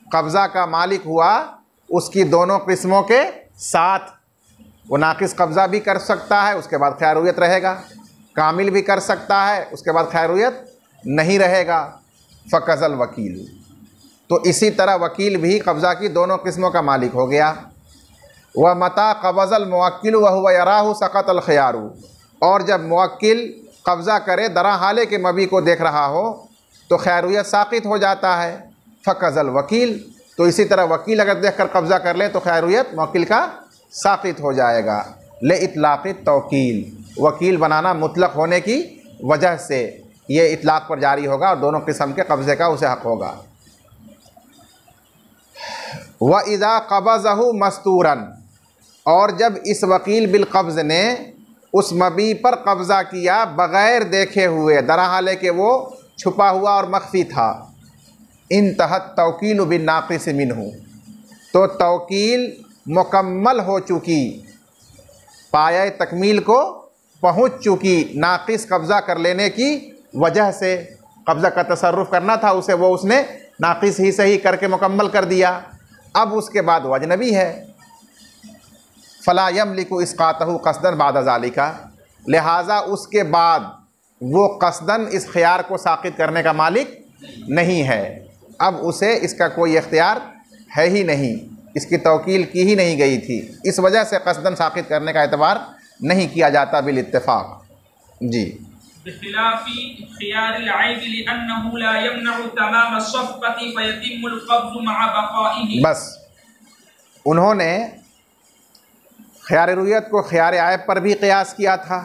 कब्ज़ा का मालिक हुआ उसकी दोनों किस्मों के साथ। वो नाक़िस कब्ज़ा भी कर सकता है, उसके बाद ख़ियार रुयत रहेगा, कामिल भी कर सकता है, उसके बाद ख़ियार रुयत नहीं रहेगा। फ़कज़ल वकील, तो इसी तरह वकील भी कब्ज़ा की दोनों किस्मों का मालिक हो गया। व मता क़बज़ल मुवक्किल व हुवा यराहु सकतल ख़ियारु, और जब मुवक्किल कब्ज़ा करे दरा हाले के मबी को देख रहा हो तो ख़ियारुयत साक़ित हो जाता है। फ़कज़ल वकील, तो इसी तरह वकील अगर देख कर कब्ज़ा कर ले तो ख़ियारुयत मुवक्किल का साक़ित हो जाएगा। ले इतलाक़ तौकील, वकील बनाना मुतलक़ होने की वजह से ये इतलाक़ पर जारी होगा और दोनों किस्म के कब्ज़े का उसे हक़ होगा। व इज़ा क़बज़हु मस्तूरन, और जब इस वकील बिलक़ब्ज़ ने उस मबी पर कब्ज़ा किया बग़ैर देखे हुए, दरा हाले के वो छुपा हुआ और मख्फ़ी था, इंतहत तौकील बिन नाक़िस मिन्हु, तो तौकील मुकम्मल हो चुकी, पाया तकमील को पहुँच चुकी नाक़िस कब्ज़ा कर लेने की वजह से। कब्ज़ा का तसर्रुफ़ करना था उसे, वो उसने नाक़िस ही सही करके मुकम्मल कर दिया। अब उसके बाद वो अजनबी है। फ़ला यमलिकु इस्क़ातहु क़स्दन बाद ज़ालिका, लिहाजा उसके बाद वो क़स्दन इस ख़ियार को साक़ित करने का मालिक नहीं है। अब उसे इसका कोई इख्तियार है ही नहीं, इसकी तौकील की ही नहीं गई थी, इस वजह से क़स्दन साक़ित करने का एतबार नहीं किया जाता बिल इत्तिफ़ाक़। जी, बिख़िलाफ़ि ख़ियारिल ऐब लिअन्नहु ला यमनअु तमाम अस्सफ़क़ति फ़यतिम्मुल क़ब्ज़ु मअ बक़ाइही। बस उन्होंने ख़ियार रुयत को ख़ियार ऐब पर भी क़ियास किया था।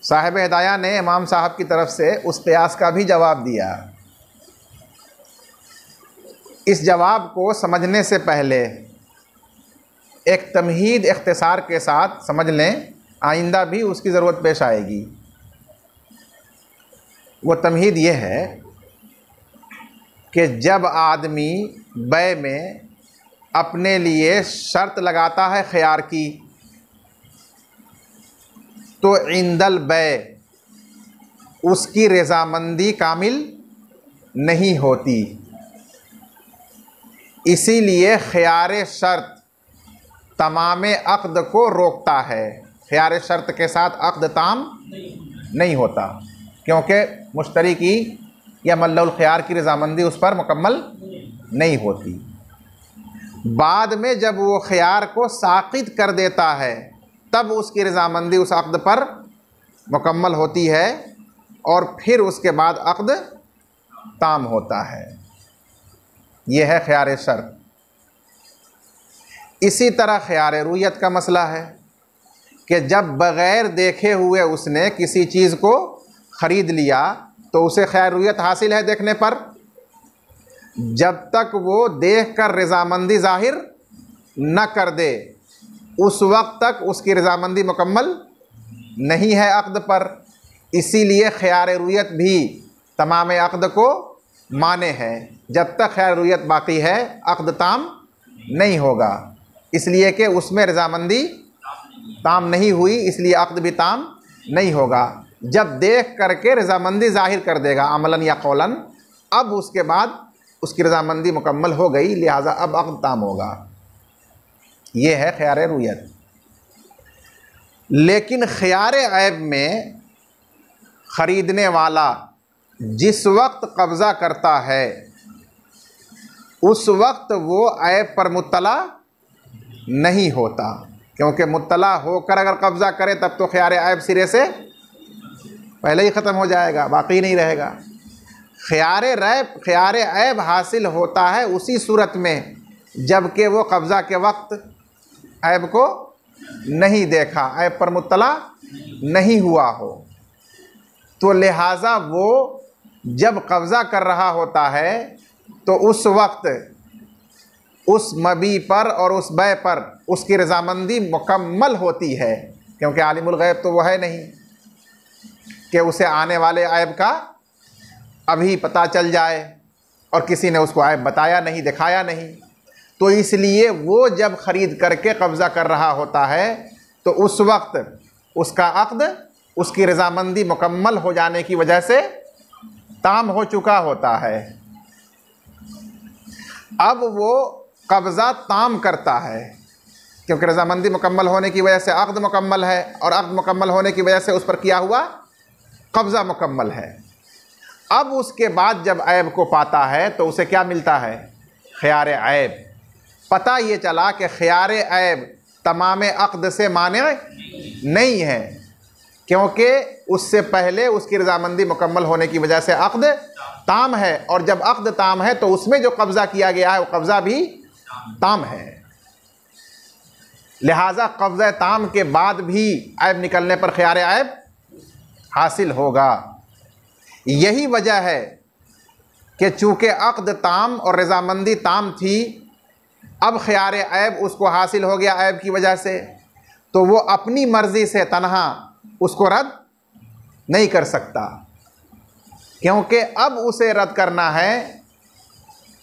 साहिब हिदाया ने इमाम साहब की तरफ से उस क़ियास का भी जवाब दिया। इस जवाब को समझने से पहले एक तमहीद इख्तिसार के साथ समझ लें, आइंदा भी उसकी ज़रूरत पेश आएगी। वो तमहीद ये है कि जब आदमी बै में अपने लिए शर्त लगाता है ख़ियार की, तो इंदल बै उसकी रज़ामंदी कामिल नहीं होती। इसीलिए ख़ियार शर्त तमाम अक़्द को रोकता है। ख़ियार शर्त के साथ अक़्द ताम नहीं होता, क्योंकि मुश्तरी की या मल्लुल ख़ियार की रज़ामंदी उस पर मुकम्मल नहीं होती। बाद में जब वो ख़ियार को साक़ित कर देता है तब उसकी रज़ामंदी उस अक़्द पर मुकम्मल होती है और फिर उसके बाद अक़्द ताम होता है। यह है ख़ियार शर्त। इसी तरह ख़ियार रुयत का मसला है कि जब बग़ैर देखे हुए उसने किसी चीज़ को ख़रीद लिया तो उसे ख़ियार रुयत हासिल है देखने पर। जब तक वो देख कर रज़ामंदी ज़ाहिर न कर दे उस वक्त तक उसकी रज़ामंदी मुकम्मल नहीं है अक़्द पर। इसीलिए ख़ियार रुयत भी तमाम अक़्द को माने है। जब तक ख़ियार रुयत बाक़ी है अक़्द ताम नहीं होगा, इसलिए कि उसमें रज़ामंदी ताम नहीं हुई, इसलिए अक़्द भी ताम नहीं होगा। जब देख करके रज़ामंदी ज़ाहिर कर देगा अमलन या कौलन, अब उसके बाद उसकी रज़ामंदी मुकम्मल हो गई, लिहाजा अब अक़्द ताम होगा। ये है ख़ियार रुयत। लेकिन ख़ियार ऐब में ख़रीदने वाला जिस वक्त कब्ज़ा करता है उस वक्त वो ऐब पर मुत्तला नहीं होता, क्योंकि मुत्तला होकर अगर कब्ज़ा करे तब तो ख़ियार ऐब सिरे से पहले ही ख़त्म हो जाएगा, बाकी नहीं रहेगा। ख़ियार ऐब हासिल होता है उसी सूरत में जबकि वो कब्ज़ा के वक्त ऐब को नहीं देखा, ऐब पर मुत्तला नहीं हुआ हो। तो लिहाजा वो जब कब्ज़ा कर रहा होता है तो उस वक्त उस मबी पर और उस बै पर उसकी रज़ामंदी मुकम्मल होती है, क्योंकि आलिमुल गैब तो वो है नहीं कि उसे आने वाले ऐब का अभी पता चल जाए और किसी ने उसको ऐब बताया नहीं, दिखाया नहीं। तो इसलिए वो जब ख़रीद करके कब्ज़ा कर रहा होता है तो उस वक्त उसका अक़्द उसकी रज़ामंदी मुकम्मल हो जाने की वजह से ताम हो चुका होता है। अब वो कब्ज़ा ताम करता है क्योंकि रज़ामंदी मुकम्मल होने की वजह से अक़्द मुकम्मल है और अक़्द मुकम्मल होने की वजह से उस पर किया हुआ कब्ज़ा मुकम्मल है। अब उसके बाद जब ऐब को पाता है तो उसे क्या मिलता है? ख़ियार ऐब। पता ये चला कि ख़ियार ऐब तमाम अक़्द से माने नहीं है, क्योंकि उससे पहले उसकी रज़ामंदी मुकम्मल होने की वजह से अक़्द ताम है, और जब अक़्द ताम है तो उसमें जो कब्ज़ा किया गया है वो कब्ज़ा भी ताम है। लिहाजा कब्ज़ा ताम के बाद भी ऐब निकलने पर ख़ियार ऐब हासिल होगा। यही वजह है कि चूँकि अक़्द ताम और रज़ामंदी ताम थी, अब ख़ियार ऐब उसको हासिल हो गया ऐब की वजह से, तो वो अपनी मर्ज़ी से तन्हा उसको रद्द नहीं कर सकता, क्योंकि अब उसे रद्द करना है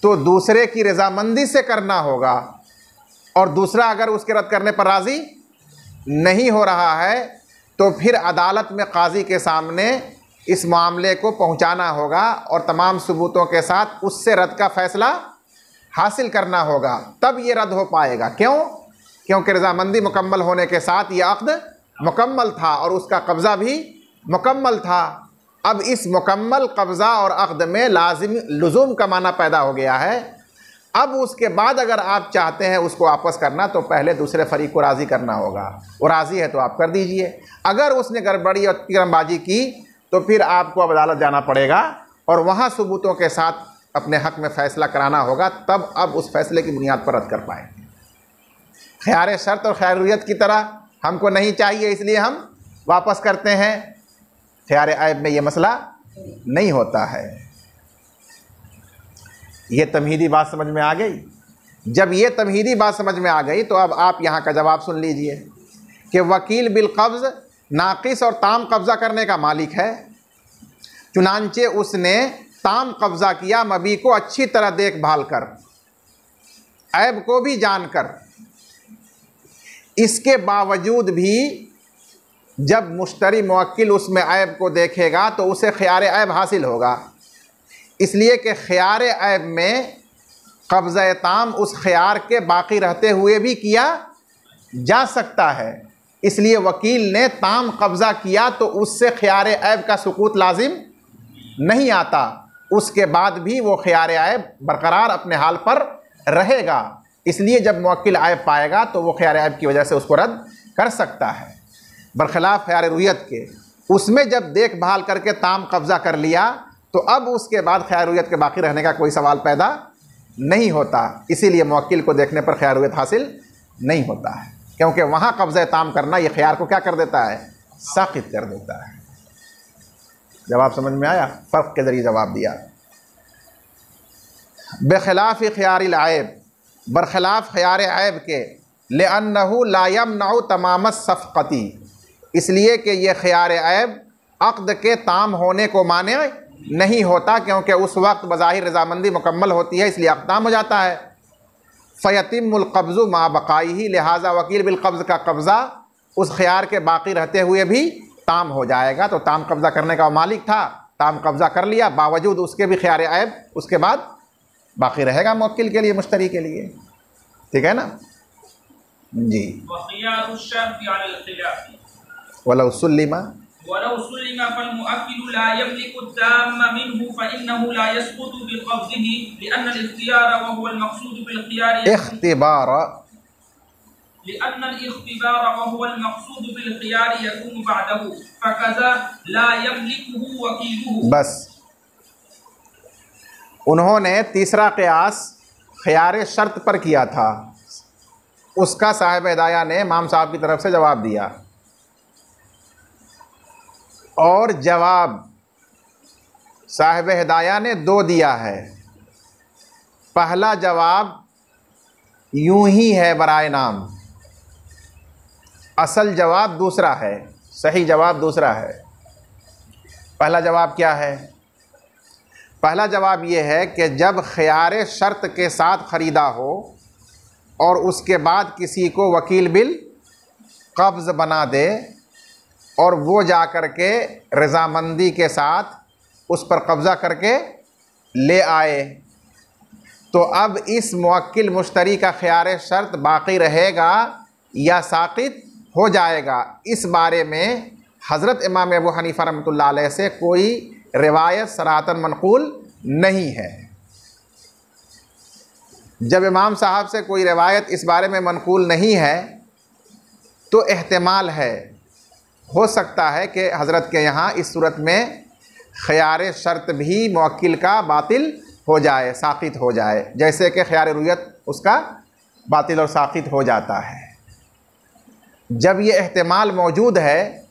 तो दूसरे की रज़ामंदी से करना होगा, और दूसरा अगर उसके रद्द करने पर राज़ी नहीं हो रहा है तो फिर अदालत में काज़ी के सामने इस मामले को पहुंचाना होगा और तमाम सबूतों के साथ उससे रद्द का फ़ैसला हासिल करना होगा, तब ये रद्द हो पाएगा। क्यों? क्योंकि रज़ामंदी मुकम्मल होने के साथ ये अक़्द मुकम्मल था और उसका कब्ज़ा भी मुकम्मल था। अब इस मुकम्मल कब्ज़ा और अक़्द में लाजिम लुज़ूम का माना पैदा हो गया है। अब उसके बाद अगर आप चाहते हैं उसको वापस करना तो पहले दूसरे फरीक को राज़ी करना होगा। वो राज़ी है तो आप कर दीजिए, अगर उसने गड़बड़ी और तिकड़मबाजी की तो फिर आपको अब अदालत जाना पड़ेगा और वहाँ सबूतों के साथ अपने हक़ में फ़ैसला कराना होगा, तब अब उस फ़ैसले की बुनियाद पर रद्द कर पाएंगे। ख़ियार शर्त और ख़ियार रुयत की तरह हमको नहीं चाहिए, इसलिए हम वापस करते हैं। ख़ियार ऐब में ये मसला नहीं होता है। ये तमहीदी बात समझ में आ गई? जब ये तमहीदी बात समझ में आ गई तो अब आप यहाँ का जवाब सुन लीजिए कि वकील बिल कब्ज़ नाक़िस और ताम कब्ज़ा करने का मालिक है। चुनांचे उसने ताम कब्ज़ा किया मबी को अच्छी तरह देखभाल कर, ऐब को भी जानकर। इसके बावजूद भी जब मुश्तरी मुवक्किल उसमें ऐब को देखेगा तो उसे ख़ियार ऐब हासिल होगा, इसलिए कि ख़ियार ऐब में कब्ज़ा ताम उस ख़ियार के बाकी रहते हुए भी किया जा सकता है। इसलिए वकील ने ताम कब्ज़ा किया तो उससे ख़ियार ऐब का सुकूत लाजिम नहीं आता, उसके बाद भी वो ख़ियार ऐब बरकरार अपने हाल पर रहेगा। इसलिए जब मुवक्किल ऐब पाएगा तो वो ख़ियार ऐब की वजह से उसको रद्द कर सकता है, बरखिलाफ़ ख़ियार रुयत के। उसमें जब देखभाल करके ताम कब्ज़ा कर लिया तो अब उसके बाद ख़ियार रुयत के बाकी रहने का कोई सवाल पैदा नहीं होता। इसीलिए मुवक्किल को देखने पर ख़ियार रुयत हासिल नहीं होता है, क्योंकि वहाँ कब्ज़ा ताम करना ये ख़ियार को क्या कर देता है, साक़ित कर देता है। जवाब समझ में आया? फ़र्क के ज़रिए जवाब दिया। बेखिलाफ़ ख़ियारिल ऐब, बरखिलाफ़ ख़ियार ऐब के, लिअन्नहु ला यमनउ तमाम सफ़क़ती, इसलिए कि यह ख़ियार ऐब अक़्द के ताम होने को माने नहीं होता, क्योंकि उस वक्त बज़ाहिर रज़ामंदी मुकम्मल होती है, इसलिए अक़्द ताम हो जाता है। फ़यतिमुल क़ब्ज़ु मा बक़ाइही, लिहाजा वकील बिल क़ब्ज़ का कब्ज़ा उस ख़ियार के बाकी रहते हुए भी ताम हो जाएगा। तो ताम कब्ज़ा करने का मालिक था, ताम कब्ज़ा कर लिया, बावजूद उसके भी ख़ियार ऐब उसके बाद बाकी रहेगा मुवक्किल के लिए, मुश्तरी के लिए। ठीक है ना जी। वलौ सुल्लिमा इख्तिबार, बस उन्होंने तीसरा क़ियास ख़ियार शर्त पर किया था, उसका साहिब हिदाया ने इमाम साहब की तरफ से जवाब दिया, और जवाब साहिब हिदाया ने दो दिया है। पहला जवाब यूं ही है बराए नाम, असल जवाब दूसरा है, सही जवाब दूसरा है। पहला जवाब क्या है? पहला जवाब ये है कि जब ख़ियार शर्त के साथ ख़रीदा हो और उसके बाद किसी को वकील बिल क़ब्ज़ बना दे और वो जा कर के रज़ामंदी के साथ उस पर कब्ज़ा करके ले आए, तो अब इस मुवक्किल मुश्तरी का ख़ियार शर्त बाक़ी रहेगा या साक़ित हो जाएगा। इस बारे में हज़रत इमाम अबू हनीफ़ा रहमतुल्लाह अलैह से कोई रिवायत सराहतन मनक़ूल नहीं है। जब इमाम साहब से कोई रिवायत इस बारे में मनक़ूल नहीं है तो एहतिमाल है, हो सकता है कि हज़रत के यहाँ इस सूरत में ख़ियार शर्त भी मुवक्किल का बातिल हो जाए, साक़ित हो जाए, जैसे कि ख़ियार रुयत उसका बातिल और साक़ित हो जाता है। जब ये एहतिमाल मौजूद है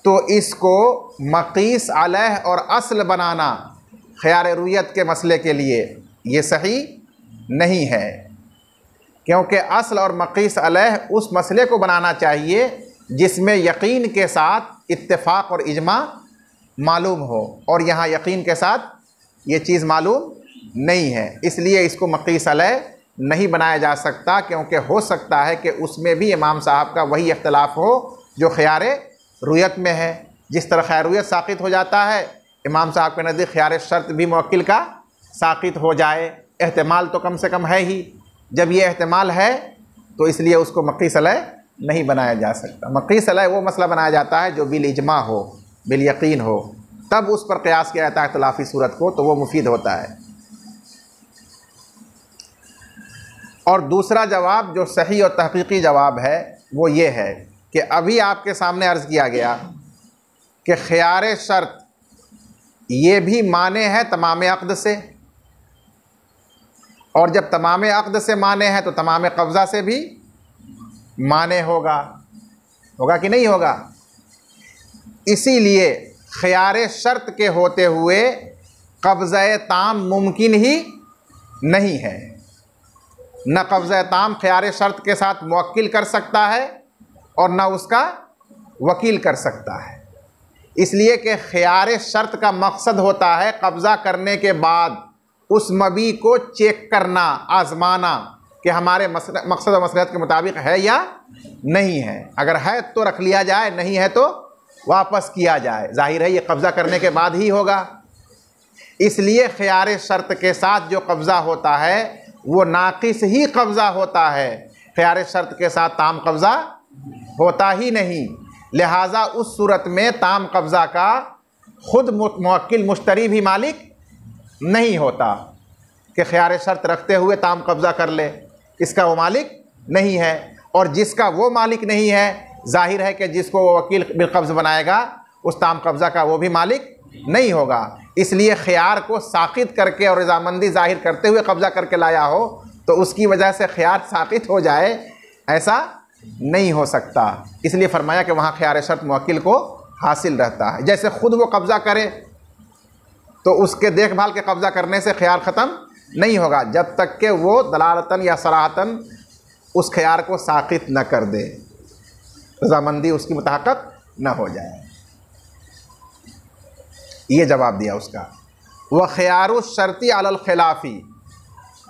तो इसको मक़ीस अलैह और असल बनाना ख़ियार रुयत के मसले के लिए ये सही नहीं है, क्योंकि असल और मक़ीस अलैह उस मसले को बनाना चाहिए जिसमें यकीन के साथ इत्तेफाक और इजमा मालूम हो, और यहाँ यकीन के साथ ये चीज़ मालूम नहीं है, इसलिए इसको मक़ीस अलैह नहीं बनाया जा सकता, क्योंकि हो सकता है कि उसमें भी इमाम साहब का वही इख्तिलाफ़ हो जो ख़ियार रुयत में है। जिस तरह ख़ियार रुयत साक़ित हो जाता है, इमाम साहब के नज़दीक ख़ियार शर्त भी मुवक्किल का साक़ित हो जाए, एहतिमाल तो कम से कम है ही। जब ये एहतिमाल है तो इसलिए उसको मक़ीस अलैह नहीं बनाया जा सकता। मक़ीस अलैह वो मसला बनाया जाता है जो बिल इजमा हो, बिल यकीन हो, तब उस पर क़ियास किया जाता है इख्तिलाफ़ी सूरत को, तो वो मुफीद होता है। और दूसरा जवाब जो सही और तहक़ीक़ी जवाब है वो ये है कि अभी आपके सामने अर्ज़ किया गया कि ख़ियार शर्त ये भी माने है तमाम अक़्द से, और जब तमाम अक़्द से माने हैं तो तमाम कब्ज़ा से भी माने होगा, होगा कि नहीं होगा। इसीलिए ख़ियार शर्त के होते हुए कब्ज़ा ताम मुमकिन ही नहीं है। न कब्ज़ा ताम ख़ियार शर्त के साथ मुवक्किल कर सकता है और न उसका वकील कर सकता है, इसलिए कि ख़ियार शर्त का मकसद होता है कब्ज़ा करने के बाद उस मबी को चेक करना, आज़माना कि हमारे मकसद और मसलहत के मुताबिक है या नहीं है। अगर है तो रख लिया जाए, नहीं है तो वापस किया जाए। ज़ाहिर है ये कब्ज़ा करने के बाद ही होगा। इसलिए ख़ियार शर्त के साथ जो कब्ज़ा होता है वो नाक़िस ही कब्ज़ा होता है, ख़ियार शर्त के साथ ताम कब्ज़ा होता ही नहीं। लिहाजा उस सूरत में ताम कब्ज़ा का ख़ुद मुवक्किल मुश्तरी भी मालिक नहीं होता कि ख़ियार शर्त रखते हुए ताम कब्ज़ा कर ले, इसका वो मालिक नहीं है। और जिसका वो मालिक नहीं है, ज़ाहिर है कि जिसको वो वकील बिलक़ब्ज़ बनाएगा उस ताम कब्ज़ा का वो भी मालिक नहीं होगा। इसलिए ख़ियार को साक़ित करके और रज़ामंदी ज़ाहिर करते हुए कब्ज़ा करके लाया हो तो उसकी वजह से ख़ियार साक़ित हो जाए, ऐसा नहीं हो सकता। इसलिए फ़रमाया कि वहाँ ख़ियार शर्त मुवक्किल को हासिल रहता है। जैसे ख़ुद वो कब्ज़ा करे तो उसके देखभाल के कब्ज़ा करने से ख़ियार ख़त्म नहीं होगा जब तक कि वो दलालतन या सराहतन उस ख़ियार को साक़ित न कर दे, रज़ामंदी उसकी मुताक़त न हो जाए। ये जवाब दिया उसका। व ख़ियारु शर्ती अलल ख़िलाफ़ी,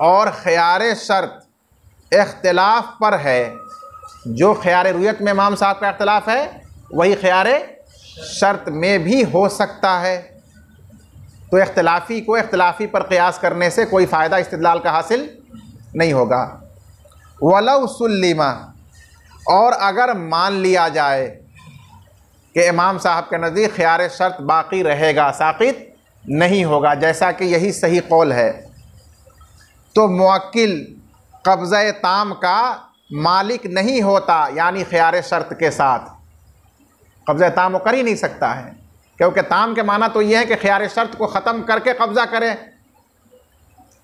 और ख़ियार शर्त इख्तिलाफ़ पर है। जो ख़ियार रुयत में इमाम साहब का इख्तिलाफ़ है वही ख़ियार शर्त में भी हो सकता है। तो इख्तिलाफ़ी को इख्तिलाफ़ी पर क़ियास करने से कोई फ़ायदा इस्तिदलाल का हासिल नहीं होगा। वलौ सुल्लिमा, और अगर मान लिया जाए कि इमाम साहब के नज़दीक ख़ियार शर्त बाक़ी रहेगा, साक़ित नहीं होगा, जैसा कि यही सही कौल है, तो मुवक्किल कब्ज़ा ताम का मालिक नहीं होता। यानी ख़ियार शर्त के साथ कब्ज़ा ताम वो कर ही नहीं सकता है, क्योंकि ताम के माना तो ये है कि ख़ियार शर्त को ख़त्म करके कब्ज़ा करें,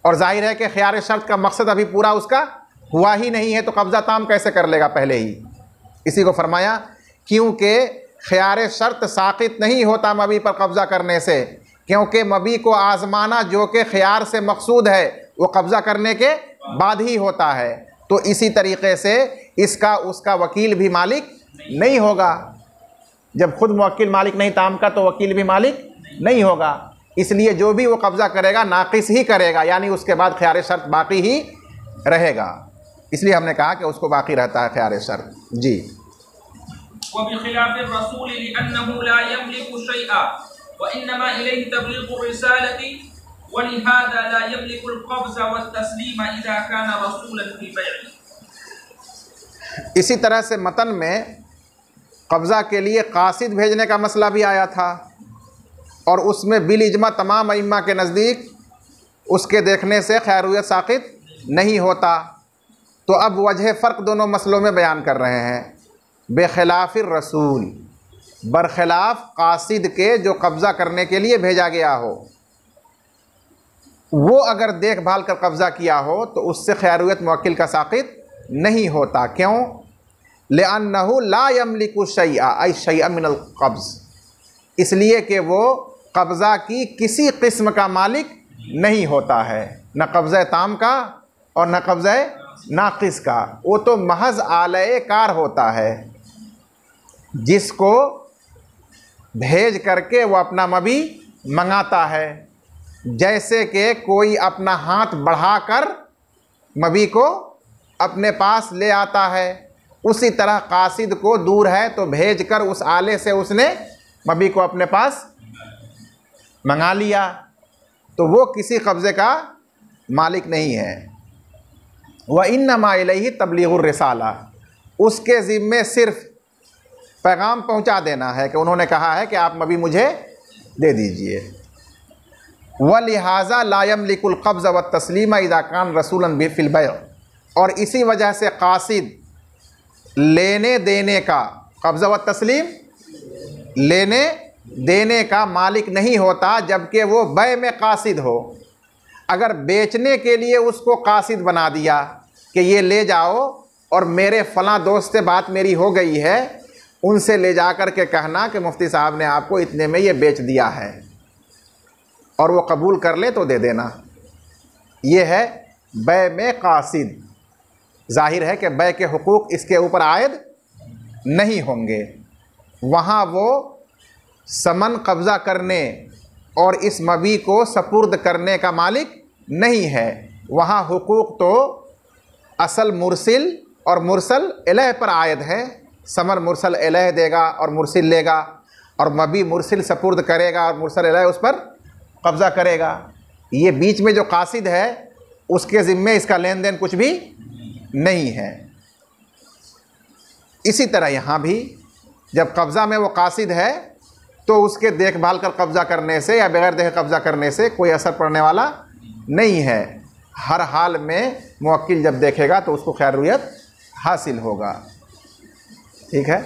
और ज़ाहिर है कि ख़ियार शर्त का मकसद अभी पूरा उसका हुआ ही नहीं है, तो कब्ज़ा ताम कैसे कर लेगा पहले ही। इसी को फरमाया क्योंकि ख़ियार शर्त साक़ित नहीं होता मबी पर कब्ज़ा करने से, क्योंकि मबी को आज़माना जो कि ख़ियार से मकसूद है वो कब्ज़ा करने के बाद ही होता है। तो इसी तरीक़े से इसका उसका वकील भी मालिक नहीं होगा। जब ख़ुद मुवक्किल मालिक नहीं ताम का तो वकील भी मालिक नहीं होगा। इसलिए जो भी वो कब्ज़ा करेगा नाक़िस ही करेगा, यानी उसके बाद ख़ियार शर्त बाक़ी ही रहेगा। इसलिए हमने कहा कि उसको बाक़ी रहता है ख़ियार शर्त। जी। इसी तरह से मतन में कब्ज़ा के लिए कासिद भेजने का मसला भी आया था, और उसमें बिल इजमा तमाम अइम्मा के नज़दीक उसके देखने से ख़ैरुयत साक़ित नहीं होता। तो अब वजह फ़र्क दोनों मसलों में बयान कर रहे हैं। बेखिलाफ़िर रसूल, बरखिलाफ़ कासिद के जो कब्ज़ा करने के लिए भेजा गया हो, वो अगर देखभाल कर कब्ज़ा किया हो तो उससे ख़ैरुयत मुवक्किल का साक़ित नहीं होता। क्यों? लिअन्नहु ला यमलिकु शैअ अय शैअ मिनल क़ब्ज़, इसलिए कि वो कब्ज़ा की किसी किस्म का मालिक नहीं होता है, न कब्ज़ा ताम का और न कब्ज़ा नाक़िस का। वो तो महज़ आलए कार होता है, जिसको भेज करके वो अपना मबी मंगाता है। जैसे कि कोई अपना हाथ बढ़ाकर मबी को अपने पास ले आता है, उसी तरह कासिद को दूर है तो भेज कर उस आले से उसने मबी को अपने पास मंगा लिया, तो वो किसी कब्ज़े का मालिक नहीं है। व इन्नमा इलैहि तबलीगुर रिसाला, उसके ज़िम्मे सिर्फ़ पैगाम पहुंचा देना है कि उन्होंने कहा है कि आप मबी मुझे दे दीजिए। व लिहाजा ला यमलिकुल क़ब्ज़ व तस्लीम इज़ा कान रसूलन बिल बै', और इसी वजह से कासिद लेने देने का, कब्ज़ा व तस्लीम लेने देने का मालिक नहीं होता, जबकि वो बै में कासिद हो। अगर बेचने के लिए उसको कासिद बना दिया कि ये ले जाओ और मेरे फ़लाँ दोस्त से बात मेरी हो गई है, उनसे ले जा कर के कहना कि मुफ्ती साहब ने आपको इतने में ये बेच दिया है, और वो कबूल कर ले तो दे देना। ये है बै में कासिद। ज़ाहिर है कि बै के हुकूक इसके ऊपर आयद नहीं होंगे। वहाँ वो समन कब्ज़ा करने और इस मबी को सपुर्द करने का मालिक नहीं है। वहाँ हुकूक तो असल मुरसिल और मुरसल इलैह पर आयद है। समन मुरसल इलैह देगा और मुरसिल लेगा, और मबी मुरसिल सपुर्द करेगा और मुरसल इलैह उस पर कब्ज़ा करेगा। ये बीच में जो कासिद है उसके ज़िम्मे इसका लेन देन कुछ भी नहीं है। इसी तरह यहाँ भी जब कब्ज़ा में वो कासिद है तो उसके देखभाल कर कब्ज़ा करने से या बग़ैर देखे कब्ज़ा करने से कोई असर पड़ने वाला नहीं है। हर हाल में मुवक्किल जब देखेगा तो उसको खैरियत हासिल होगा। ठीक है।